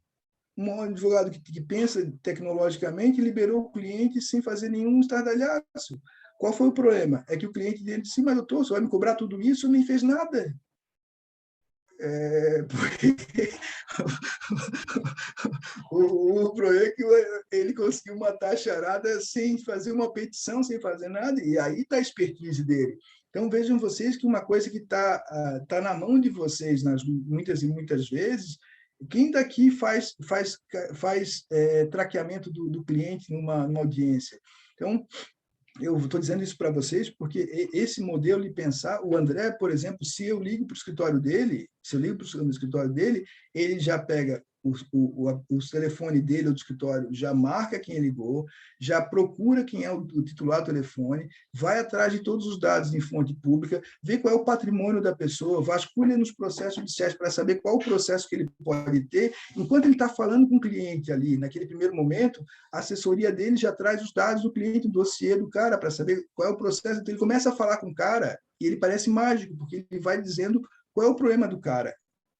Speaker 2: Um advogado que pensa tecnologicamente liberou o cliente sem fazer nenhum estardalhaço. Qual foi o problema? É que o cliente dele disse, mas doutor, você vai me cobrar tudo isso? Nem fez nada. Porque O problema é que ele conseguiu matar a charada sem fazer uma petição, sem fazer nada, e aí está a expertise dele. Então, vejam vocês que uma coisa que tá na mão de vocês, muitas e muitas vezes, quem daqui faz traqueamento do cliente numa audiência? Então, eu estou dizendo isso para vocês porque esse modelo de pensar, o André, por exemplo, se eu ligo para o escritório dele, ele já pega o telefone dele, ou do escritório, já marca quem ligou, já procura quem é o titular do telefone, vai atrás de todos os dados em fonte pública, vê qual é o patrimônio da pessoa, vasculha nos processos judiciais para saber qual o processo que ele pode ter. Enquanto ele está falando com o cliente ali, naquele primeiro momento, a assessoria dele já traz os dados do cliente, do dossiê do cara, para saber qual é o processo. Então, ele começa a falar com o cara e ele parece mágico, porque ele vai dizendo qual é o problema do cara.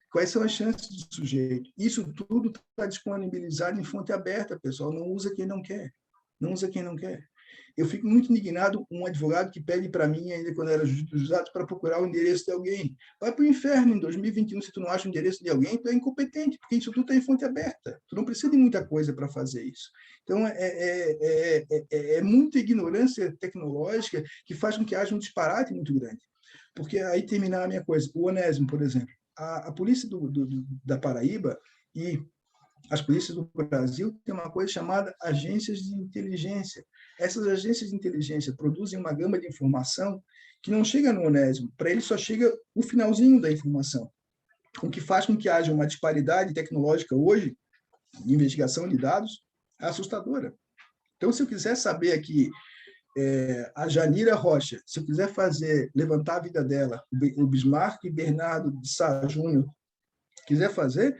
Speaker 2: Quais são as chances do sujeito? Isso tudo está disponibilizado em fonte aberta, pessoal. Não usa quem não quer. Não usa quem não quer. Eu fico muito indignado um advogado que pede para mim, ainda quando era juizado, para procurar o endereço de alguém. Vai para o inferno em 2021, se tu não acha o endereço de alguém, tu é incompetente, porque isso tudo está em fonte aberta. Tu não precisa de muita coisa para fazer isso. Então, é muita ignorância tecnológica que faz com que haja um disparate muito grande. Porque aí terminar a minha coisa. O Onésimo, por exemplo. A polícia da Paraíba e as polícias do Brasil têm uma coisa chamada agências de inteligência. Essas agências de inteligência produzem uma gama de informação que não chega no Onésimo, para ele só chega o finalzinho da informação, o que faz com que haja uma disparidade tecnológica hoje, de investigação de dados, assustadora. Então, se eu quiser saber aqui a Janira Rocha, se eu quiser levantar a vida dela, o Bismarck e Bernardo de Sá Júnior, quiser fazer,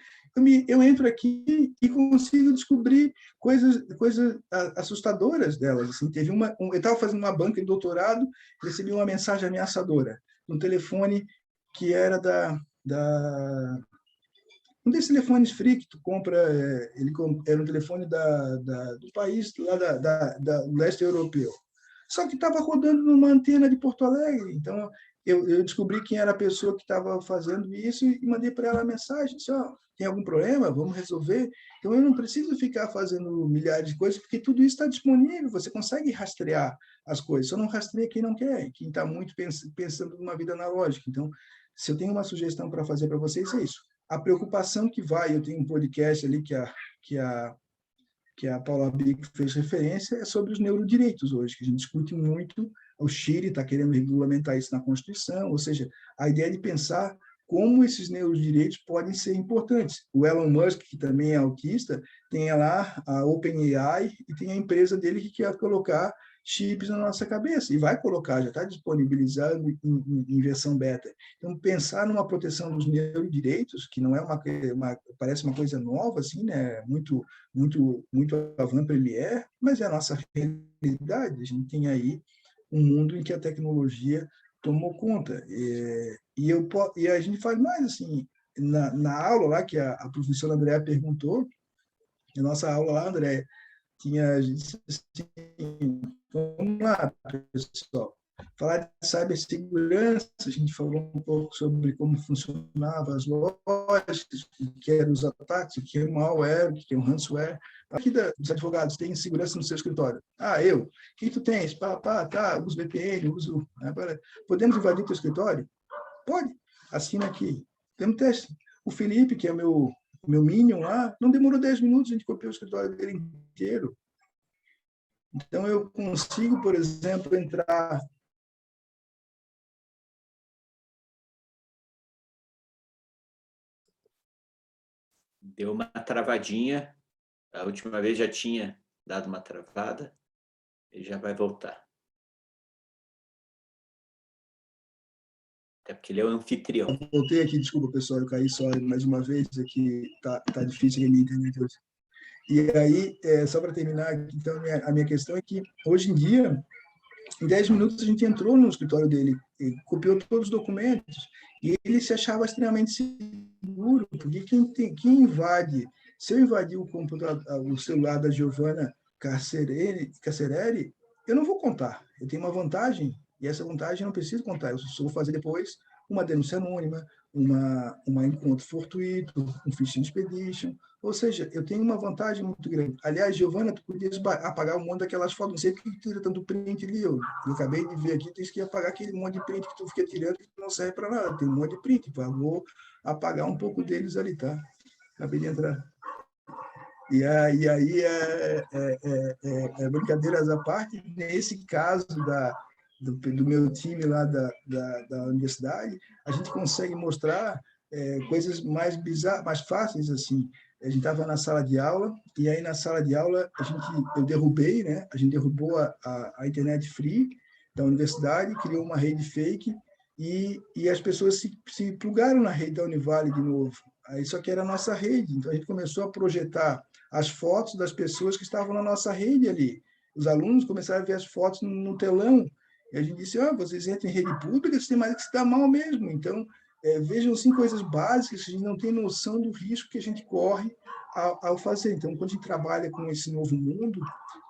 Speaker 2: eu entro aqui e consigo descobrir coisas assustadoras delas. Assim, eu estava fazendo uma banca de doutorado, recebi uma mensagem ameaçadora, um telefone que era um desses telefones free que tu compra, era um telefone do país lá do leste europeu. Só que estava rodando numa antena de Porto Alegre. Então, eu descobri quem era a pessoa que estava fazendo isso e mandei para ela a mensagem, disse, tem algum problema? Vamos resolver. Então, eu não preciso ficar fazendo milhares de coisas, porque tudo isso está disponível, você consegue rastrear as coisas, só não rastreia quem não quer, quem está muito pensando numa vida analógica. Então, se eu tenho uma sugestão para fazer para vocês, é isso. A preocupação eu tenho um podcast ali que a Paula Bico fez referência, é sobre os neurodireitos hoje, que a gente discute muito. O Chile está querendo regulamentar isso na Constituição, ou seja, a ideia de pensar como esses neurodireitos podem ser importantes. O Elon Musk, que também é autista, tem lá a OpenAI e tem a empresa dele que quer colocar chips na nossa cabeça, e vai colocar, já está disponibilizado em versão beta. Então, pensar numa proteção dos neurodireitos, que não é parece uma coisa nova, assim, né? muito avant première, mas é a nossa realidade. A gente tem aí um mundo em que a tecnologia tomou conta. E a gente faz mais, assim, na aula lá, que a professora Andréa perguntou, a nossa aula lá, Andréa, tinha gente assim, vamos lá, pessoal, falar de cibersegurança, a gente falou um pouco sobre como funcionavam as lógicas, o que eram os ataques, o que é o malware, o que é o ransomware. Aqui dos advogados, tem segurança no seu escritório? Eu. O que tu tens? Uso VPN, uso... Agora, podemos invadir o teu escritório? Pode. Assina aqui. Temos teste. O Felipe, que é o meu Minion lá, não demorou 10 minutos, a gente copiou o escritório dele inteiro. Então, eu consigo, por exemplo, entrar...
Speaker 1: Deu uma travadinha. A última vez já tinha dado uma travada. Ele já vai voltar. Até porque ele é o anfitrião.
Speaker 2: Eu voltei aqui, desculpa, pessoal, eu caí só mais uma vez, aqui tá difícil a minha internet hoje. E aí, só para terminar, então, a minha questão é que, hoje em dia, em 10 minutos, a gente entrou no escritório dele, copiou todos os documentos, e ele se achava extremamente seguro, porque quem invade, se eu invadir o celular da Giovanna Carcereri, eu não vou contar, eu tenho uma vantagem, e essa vantagem eu não preciso contar, eu só vou fazer depois uma denúncia anônima, um encontro fortuito, um Fishing Expedition, ou seja, eu tenho uma vantagem muito grande. Aliás, Giovana, tu podias apagar um monte daquelas fotos, não sei por que tira tanto print ali, eu acabei de ver aqui, tens que apagar aquele monte de print que tu fica tirando, que não serve para nada, tem um monte de print, vou apagar um pouco deles ali, tá? Acabei de entrar. E aí, brincadeiras à parte, nesse caso do meu time lá da universidade, a gente consegue mostrar coisas mais bizarras, mais fáceis, assim. A gente estava na sala de aula, e aí na sala de aula eu derrubei, né? A gente derrubou a internet free da universidade, criou uma rede fake, e as pessoas se plugaram na rede da Univale de novo. Aí só que era a nossa rede, então a gente começou a projetar as fotos das pessoas que estavam na nossa rede ali. Os alunos começaram a ver as fotos no telão, e a gente disse, vocês entram em rede pública, vocês têm mais que se dar mal mesmo. Então, vejam, assim, coisas básicas, a gente não tem noção do risco que a gente corre ao fazer. Então, quando a gente trabalha com esse novo mundo,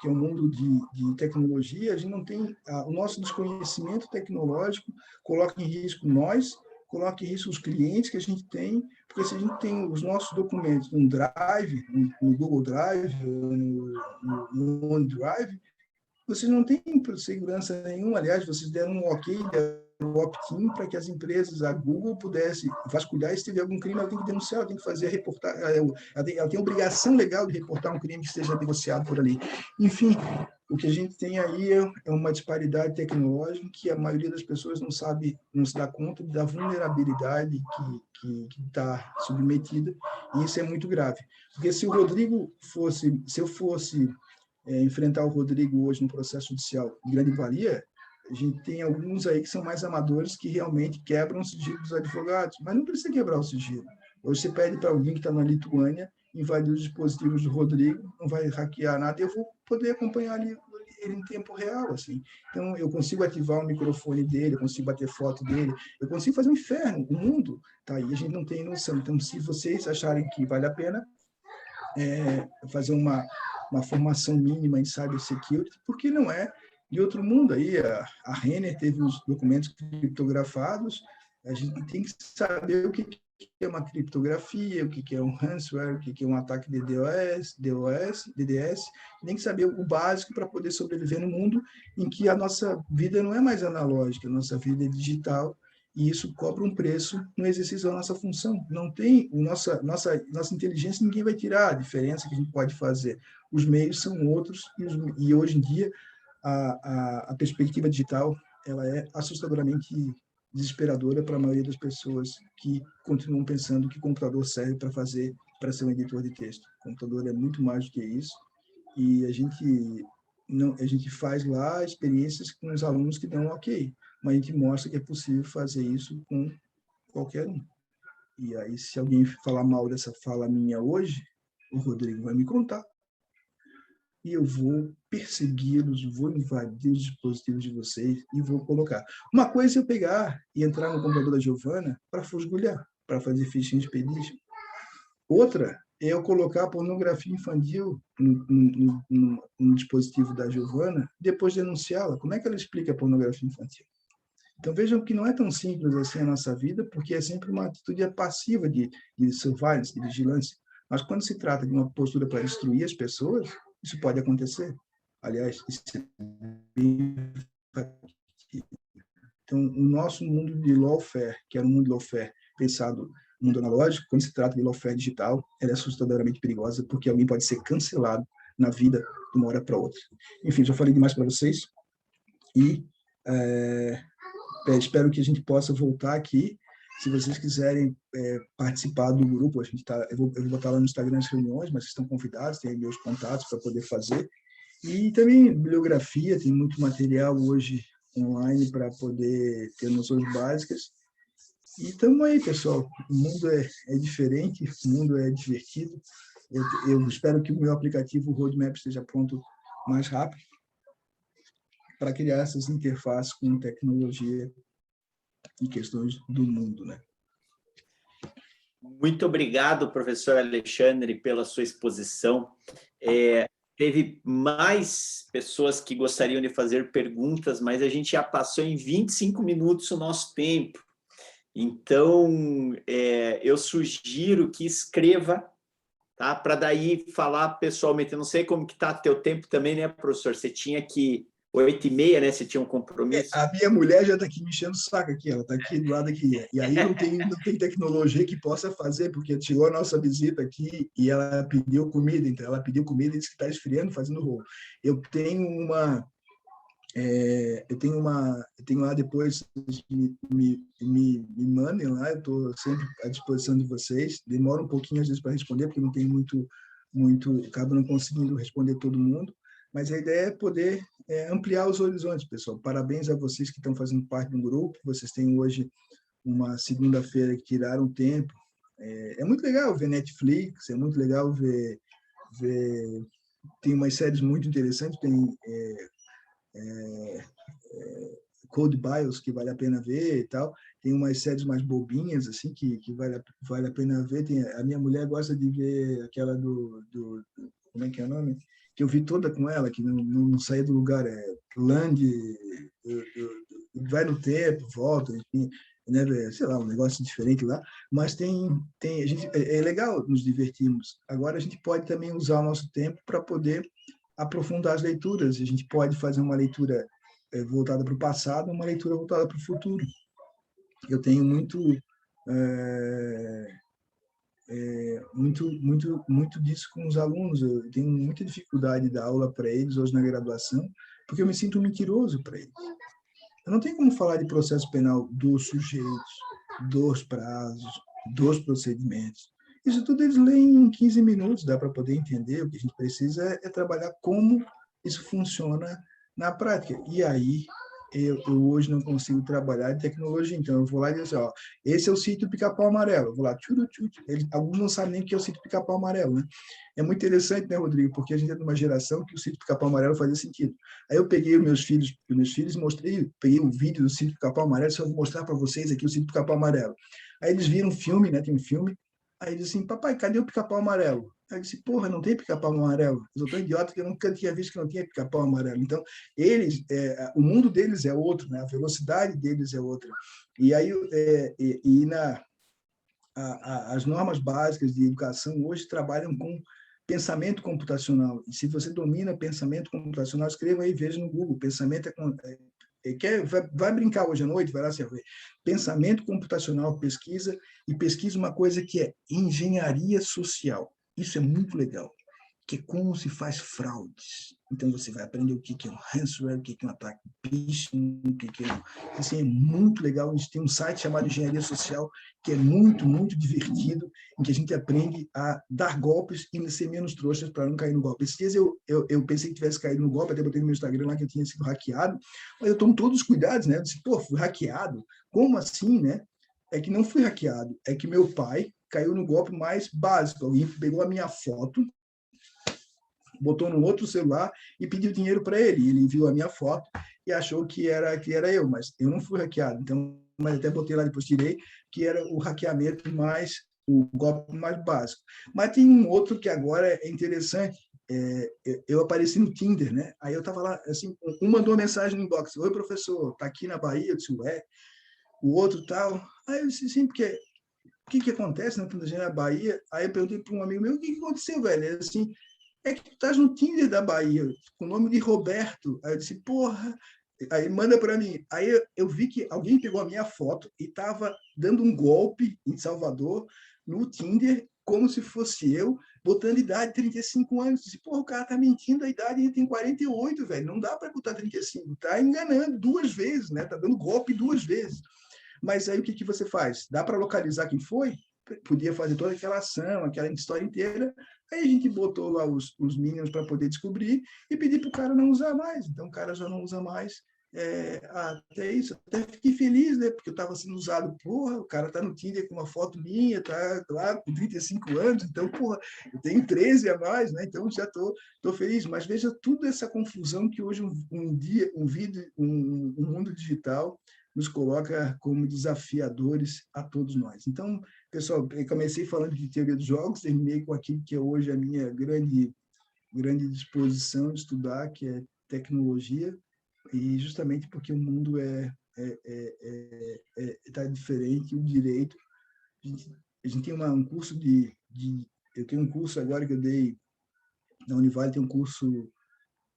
Speaker 2: que é um mundo de tecnologia, a gente não tem... o nosso desconhecimento tecnológico coloca em risco nós, coloca em risco os clientes que a gente tem, porque se a gente tem os nossos documentos no Drive, no Google Drive, no OneDrive, vocês não têm segurança nenhuma. Aliás, vocês deram um ok, deram um opt-in para que as empresas, a Google, pudesse vasculhar, e se tiver algum crime, ela tem que denunciar, ela tem que fazer a reportagem, ela tem a obrigação legal de reportar um crime que esteja negociado por ali. Enfim, o que a gente tem aí é uma disparidade tecnológica que a maioria das pessoas não sabe, não se dá conta da vulnerabilidade que está submetida, e isso é muito grave. Porque se eu fosse enfrentar o Rodrigo hoje no processo judicial de grande valia, a gente tem alguns aí que são mais amadores que realmente quebram o sigilo dos advogados, mas não precisa quebrar o sigilo. Hoje você pede para alguém que está na Lituânia invadir os dispositivos do Rodrigo, não vai hackear nada, eu vou poder acompanhar ele em tempo real, assim. Então, eu consigo ativar o microfone dele, eu consigo bater foto dele, eu consigo fazer um inferno, o mundo tá aí, a gente não tem noção. Então, se vocês acharem que vale a pena fazer uma formação mínima em cybersecurity, porque não é de outro mundo. Aí a Renner teve os documentos criptografados, a gente tem que saber o que é uma criptografia, o que é um ransomware, o que é um ataque de DDoS, tem que saber o básico para poder sobreviver no mundo em que a nossa vida não é mais analógica, a nossa vida é digital, e isso cobra um preço no exercício da nossa função. Não tem nossa inteligência, ninguém vai tirar a diferença que a gente pode fazer. Os meios são outros, e hoje em dia a perspectiva digital ela é assustadoramente desesperadora para a maioria das pessoas que continuam pensando que o computador serve para ser um editor de texto. O computador é muito mais do que isso, e a gente faz lá experiências com os alunos que dão ok, mas a gente mostra que é possível fazer isso com qualquer um. E aí, se alguém falar mal dessa fala minha hoje, o Rodrigo vai me contar. E eu vou persegui-los, vou invadir os dispositivos de vocês e vou colocar. Uma coisa é eu pegar e entrar no computador da Giovana para fosgulhar, para fazer Fishing Expedition. Outra é eu colocar pornografia infantil no dispositivo da Giovana, depois denunciá-la. Como é que ela explica a pornografia infantil? Então, vejam que não é tão simples assim a nossa vida, porque é sempre uma atitude passiva de surveillance, de vigilância. Mas quando se trata de uma postura para destruir as pessoas, isso pode acontecer. Aliás, isso é bem factível. Então, o nosso mundo de lawfare, que era um mundo de lawfare pensado no mundo analógico, quando se trata de lawfare digital, ela é assustadoramente perigosa, porque alguém pode ser cancelado na vida de uma hora para outra. Enfim, já falei demais para vocês, e espero que a gente possa voltar aqui. Se vocês quiserem participar do grupo, eu vou botar lá no Instagram as reuniões, mas vocês estão convidados, tem meus contatos para poder fazer. E também bibliografia, tem muito material hoje online para poder ter noções básicas. E estamos aí, pessoal. O mundo é diferente, o mundo é divertido. Eu espero que o meu aplicativo Roadmap esteja pronto mais rápido para criar essas interfaces com tecnologia e questões do mundo, né?
Speaker 1: Muito obrigado, professor Alexandre, pela sua exposição. Teve mais pessoas que gostariam de fazer perguntas, mas a gente já passou em 25 minutos o nosso tempo. Então, eu sugiro que escreva, tá? Para daí falar pessoalmente. Eu não sei como que está teu tempo também, né, professor? Você tinha que 8h30, né? Você tinha um compromisso.
Speaker 2: A minha mulher já está aqui me enchendo o saco aqui, ela está aqui do lado aqui. E aí não tem tecnologia que possa fazer, porque chegou a nossa visita aqui e ela pediu comida, então ela pediu comida e disse que está esfriando, fazendo rolo. Eu tenho lá depois, me mandem lá, eu estou sempre à disposição de vocês. Demora um pouquinho às vezes para responder, porque não tem muito, acabo não conseguindo responder todo mundo, mas a ideia é poder ampliar os horizontes, pessoal. Parabéns a vocês que estão fazendo parte do grupo. Vocês têm hoje uma segunda-feira que tiraram tempo. É muito legal ver Netflix, é muito legal ver tem umas séries muito interessantes, tem Code Bios, que vale a pena ver e tal. Tem umas séries mais bobinhas, assim, que vale a pena ver. A minha mulher gosta de ver aquela do como é que é o nome? Que eu vi toda com ela, que não saía do lugar. Land, vai no tempo, volta, enfim, né, sei lá, um negócio diferente lá. Mas a gente, é legal nos divertirmos. Agora a gente pode também usar o nosso tempo para poder aprofundar as leituras. A gente pode fazer uma leitura voltada para o passado, uma leitura voltada para o futuro. Eu tenho muito disso com os alunos. Eu tenho muita dificuldade de dar aula para eles hoje na graduação, porque eu me sinto mentiroso para eles. Eu não tenho como falar de processo penal dos sujeitos, dos prazos, dos procedimentos. Isso tudo eles leem em 15 minutos, dá para poder entender. O que a gente precisa é trabalhar como isso funciona na prática. E aí, eu hoje não consigo trabalhar em tecnologia, então eu vou lá e digo assim, ó, esse é o sítio Pica-Pau Amarelo. Eu vou lá, alguns não sabem nem o que é o sítio Pica-Pau Amarelo, né? É muito interessante, né, Rodrigo? Porque a gente é de uma geração que o sítio Pica-Pau Amarelo fazia sentido. Aí eu peguei os meus filhos mostrei, peguei um vídeo do sítio Pica-Pau Amarelo, só vou mostrar para vocês aqui o sítio Pica-Pau Amarelo. Aí eles viram um filme, né? Tem um filme. Aí ele disse assim, papai, cadê o pica-pau amarelo? Aí eu disse, porra, não tem pica-pau amarelo? Eu sou tão idiota que eu nunca tinha visto que não tinha pica-pau amarelo. Então, eles, o mundo deles é outro, né? A velocidade deles é outra. E aí, as normas básicas de educação hoje trabalham com pensamento computacional. E se você domina pensamento computacional, escreva aí, veja no Google, pensamento vai brincar hoje à noite, vai lá se ver. Pensamento computacional, pesquisa uma coisa que é engenharia social. Isso é muito legal, que é como se faz fraudes. Então, você vai aprender o que é um ransomware, o que é um ataque phishing, o que é... Assim, é muito legal. A gente tem um site chamado Engenharia Social, que é muito, muito divertido, em que a gente aprende a dar golpes e ser menos trouxas para não cair no golpe. Esses dias eu pensei que tivesse caído no golpe, até botei no meu Instagram lá que eu tinha sido hackeado, mas eu tomo todos os cuidados, né? Eu disse, pô, fui hackeado? Como assim, né? É que não fui hackeado, é que meu pai caiu no golpe mais básico. Alguém pegou a minha foto, botou no outro celular e pediu dinheiro para ele. Ele viu a minha foto e achou que era eu, mas eu não fui hackeado. Então, mas até botei lá, depois tirei, que era o hackeamento o golpe mais básico. Mas tem um outro que agora é interessante. Eu apareci no Tinder, né? Aí eu estava lá, assim, um mandou uma mensagem no inbox, oi, professor, tá aqui na Bahia? Eu disse, ué. O outro tal. Aí eu disse, sim, porque o que acontece na Tinder na Bahia? Aí eu perguntei para um amigo meu, o que aconteceu, velho? Ele disse assim, é que tu estás no Tinder da Bahia, com o nome de Roberto. Aí eu disse, porra. Aí manda para mim. Aí eu vi que alguém pegou a minha foto e estava dando um golpe em Salvador, no Tinder, como se fosse eu, botando idade 35 anos. Eu disse, porra, o cara tá mentindo, a idade ele tem 48, velho. Não dá para botar 35. Tá enganando 2 vezes, né? Tá dando golpe 2 vezes. Mas aí o que você faz? Dá para localizar quem foi? Podia fazer toda aquela ação, aquela história inteira. Aí a gente botou lá os minions para poder descobrir e pedir para o cara não usar mais. Então o cara já não usa mais. Até isso, até fiquei feliz, né? Porque eu estava sendo usado, porra, o cara tá no Tinder com uma foto minha, tá lá com 35 anos, então, porra, eu tenho 13 a mais, né? Então já tô feliz. Mas veja toda essa confusão que hoje um mundo digital nos coloca como desafiadores a todos nós. Então, pessoal, eu comecei falando de teoria dos jogos, terminei com aquilo que é hoje a minha grande disposição de estudar, que é tecnologia, e justamente porque o mundo é está diferente. O direito, a gente tem um curso eu tenho um curso agora que eu dei na Univale, tem um curso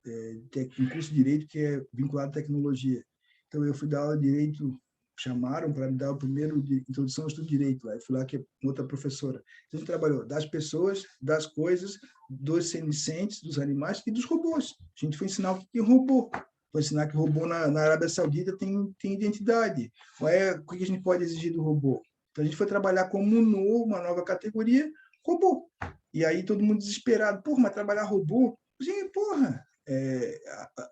Speaker 2: de direito que é vinculado à tecnologia. Então, eu fui dar aula de direito, chamaram para me dar o primeiro de introdução ao estudo de direito, lá. Eu fui lá que é outra professora. Então, a gente trabalhou das pessoas, das coisas, dos senescentes, dos animais e dos robôs. A gente foi ensinar o que é robô. Foi ensinar que o robô na Arábia Saudita tem identidade. O que a gente pode exigir do robô? Então, a gente foi trabalhar como uma nova categoria, robô. E aí, todo mundo desesperado. Porra, mas trabalhar robô? Gente, porra,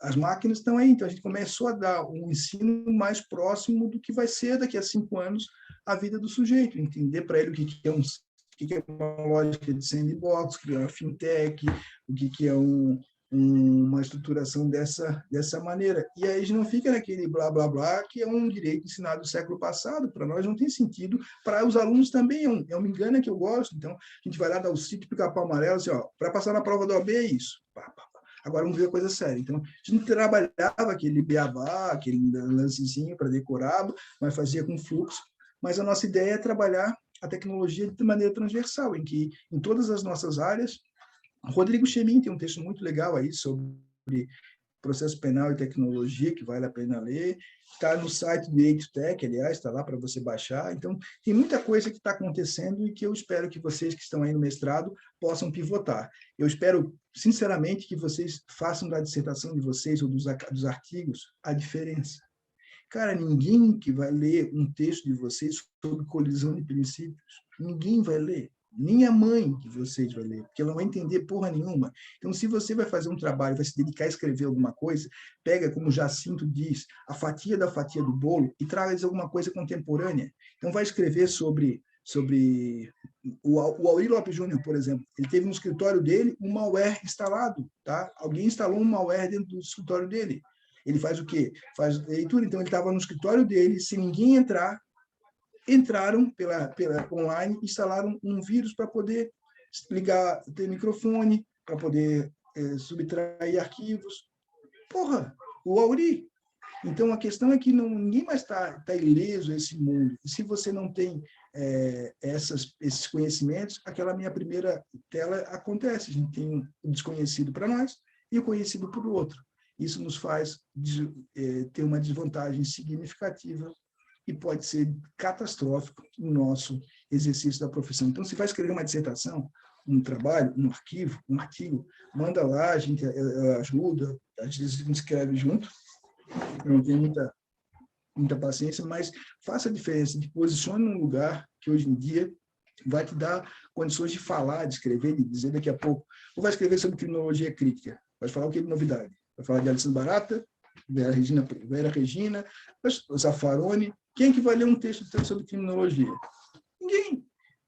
Speaker 2: as máquinas estão aí. Então, a gente começou a dar um ensino mais próximo do que vai ser daqui a 5 anos a vida do sujeito. Entender para ele o que é uma lógica de sandbox, o que é uma fintech, o que é uma estruturação dessa maneira. E aí a gente não fica naquele blá, blá, blá, que é um direito ensinado do século passado. Para nós não tem sentido. Para os alunos também é um engano que eu gosto. Então, a gente vai lá dar o sítio Pica-Pau Amarelo, assim, para passar na prova do OAB é isso. Agora vamos ver a coisa séria. Então, a gente trabalhava aquele beabá, aquele lancezinho para decorado, mas fazia com fluxo. Mas a nossa ideia é trabalhar a tecnologia de maneira transversal, em que, em todas as nossas áreas, Rodrigo Chemin tem um texto muito legal aí sobre processo penal e tecnologia, que vale a pena ler. Está no site do Direito Tech, aliás, está lá para você baixar. Então, tem muita coisa que está acontecendo e que eu espero que vocês que estão aí no mestrado possam pivotar. Eu espero, sinceramente, que vocês façam da dissertação de vocês ou dos artigos a diferença. Cara, ninguém que vai ler um texto de vocês sobre colisão de princípios, ninguém vai ler. Nem a mãe de vocês vai ler, porque ela não vai entender porra nenhuma. Então, se você vai fazer um trabalho, vai se dedicar a escrever alguma coisa, pega, como Jacinto diz, a fatia da fatia do bolo e traz alguma coisa contemporânea. Então, vai escrever sobre o Aurí Lopes Júnior, por exemplo. Ele teve no escritório dele um malware instalado. Tá? Alguém instalou um malware dentro do escritório dele. Ele faz o quê? Faz leitura. Então, ele estava no escritório dele, sem ninguém entrar, entraram pela online, instalaram um vírus para poder ligar, ter microfone, para poder subtrair arquivos. Porra, o Aurí. Então, a questão é que ninguém mais está ileso a esse mundo. E se você não tem esses conhecimentos, aquela minha primeira tela acontece. A gente tem o desconhecido para nós e o conhecido para o outro. Isso nos faz ter uma desvantagem significativa e pode ser catastrófico no nosso exercício da profissão. Então, se vai escrever uma dissertação, um trabalho, um arquivo, um artigo, manda lá, a gente ajuda, às vezes a gente escreve junto, eu não tenho muita paciência, mas faça a diferença, te posicione num lugar que hoje em dia vai te dar condições de falar, de escrever, de dizer daqui a pouco, ou vai escrever sobre criminologia crítica, vai falar o que é novidade, vai falar de Alessandro Barata, Vera Regina, Zaffaroni. Quem é que vai ler um texto sobre criminologia? Ninguém.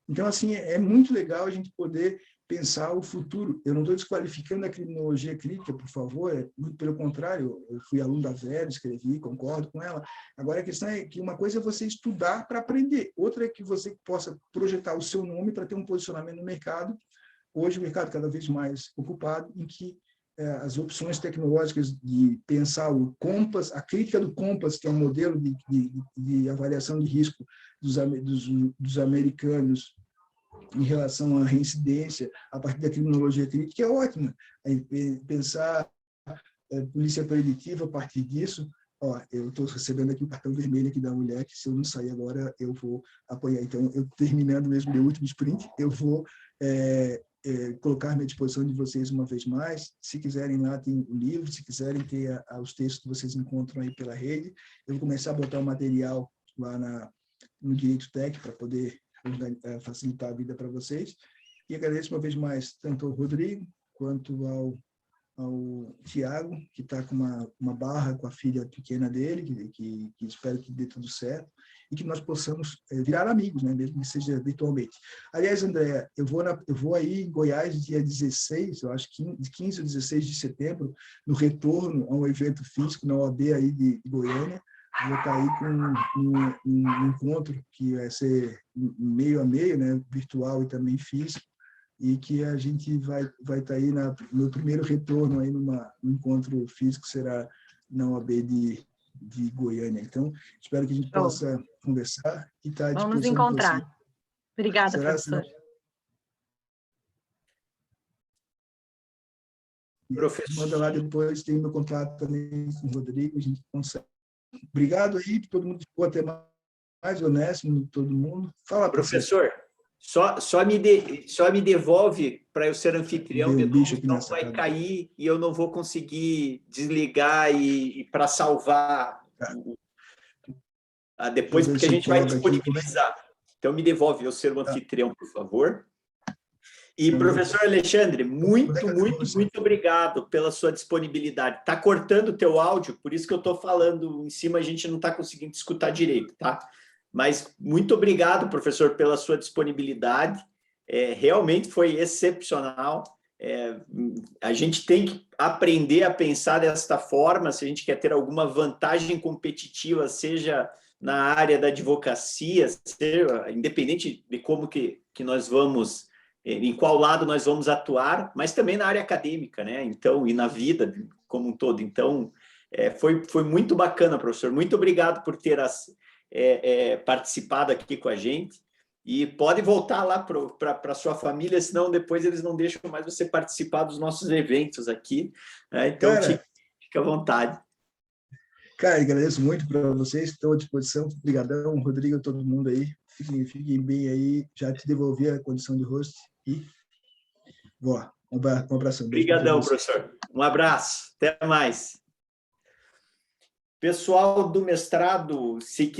Speaker 2: Então, assim, é muito legal a gente poder pensar o futuro. Eu não estou desqualificando a criminologia crítica, por favor, muito pelo contrário, eu fui aluno da Vera, escrevi, concordo com ela. Agora, a questão é que uma coisa é você estudar para aprender, outra é que você possa projetar o seu nome para ter um posicionamento no mercado. Hoje, o mercado cada vez mais ocupado, em que as opções tecnológicas de pensar o Compass, a crítica do Compass, que é um modelo de avaliação de risco dos americanos em relação à reincidência, a partir da criminologia crítica, é ótima. Pensar polícia preditiva a partir disso, eu estou recebendo aqui o cartão vermelho aqui da mulher, que se eu não sair agora, eu vou apanhar. Então, eu terminando mesmo meu último sprint, eu vou colocar-me à disposição de vocês uma vez mais. Se quiserem lá, tem o livro, se quiserem ter os textos que vocês encontram aí pela rede, eu vou começar a botar o material lá no Direito Tech para poder facilitar a vida para vocês. E agradeço uma vez mais tanto ao Rodrigo quanto ao Tiago, que está com uma barra com a filha pequena dele, que espero que dê tudo certo, e que nós possamos virar amigos, né, mesmo que seja virtualmente. Aliás, Andréa, eu vou aí em Goiás dia 16, eu acho que 15 ou 16 de setembro, no retorno a um evento físico na OAB aí de Goiânia. Vou estar aí com um encontro que vai ser meio a meio, né, virtual e também físico, e que a gente vai estar aí no primeiro retorno aí num encontro físico, será na OAB de de Goiânia. Então, espero que a gente possa conversar e estar à disposição.
Speaker 6: Vamos nos encontrar.
Speaker 2: De você.
Speaker 6: Obrigada,
Speaker 2: Será,
Speaker 6: professor.
Speaker 1: Professor.
Speaker 2: Manda lá depois, tem meu contato também com o Rodrigo, a gente consegue. Obrigado aí, todo mundo ficou até mais honesto, todo mundo. Fala,
Speaker 1: professor. Só me devolve para eu ser anfitrião, de novo, senão vai cair e eu não vou conseguir desligar e para salvar depois, porque a gente vai disponibilizar. Então, me devolve eu ser o anfitrião, por favor. E, professor Alexandre, muito obrigado pela sua disponibilidade. Está cortando o teu áudio, por isso que eu estou falando em cima, a gente não está conseguindo escutar direito, tá? Mas muito obrigado, professor, pela sua disponibilidade. Realmente foi excepcional. A gente tem que aprender a pensar desta forma, se a gente quer ter alguma vantagem competitiva, seja na área da advocacia, seja, independente de como que nós vamos, em qual lado nós vamos atuar, mas também na área acadêmica, né? Então, e na vida como um todo. Então, foi muito bacana, professor. Muito obrigado por ter participado aqui com a gente, e pode voltar lá para a sua família, senão depois eles não deixam mais você participar dos nossos eventos aqui, né? Então, fica à vontade.
Speaker 2: Cara, agradeço muito para vocês, estou à disposição. Obrigadão, Rodrigo, todo mundo aí. Fiquem bem aí, já te devolvi a condição de host e boa. Um abração.
Speaker 1: Obrigadão, professor. Um abraço, até mais. Pessoal do mestrado, se quiser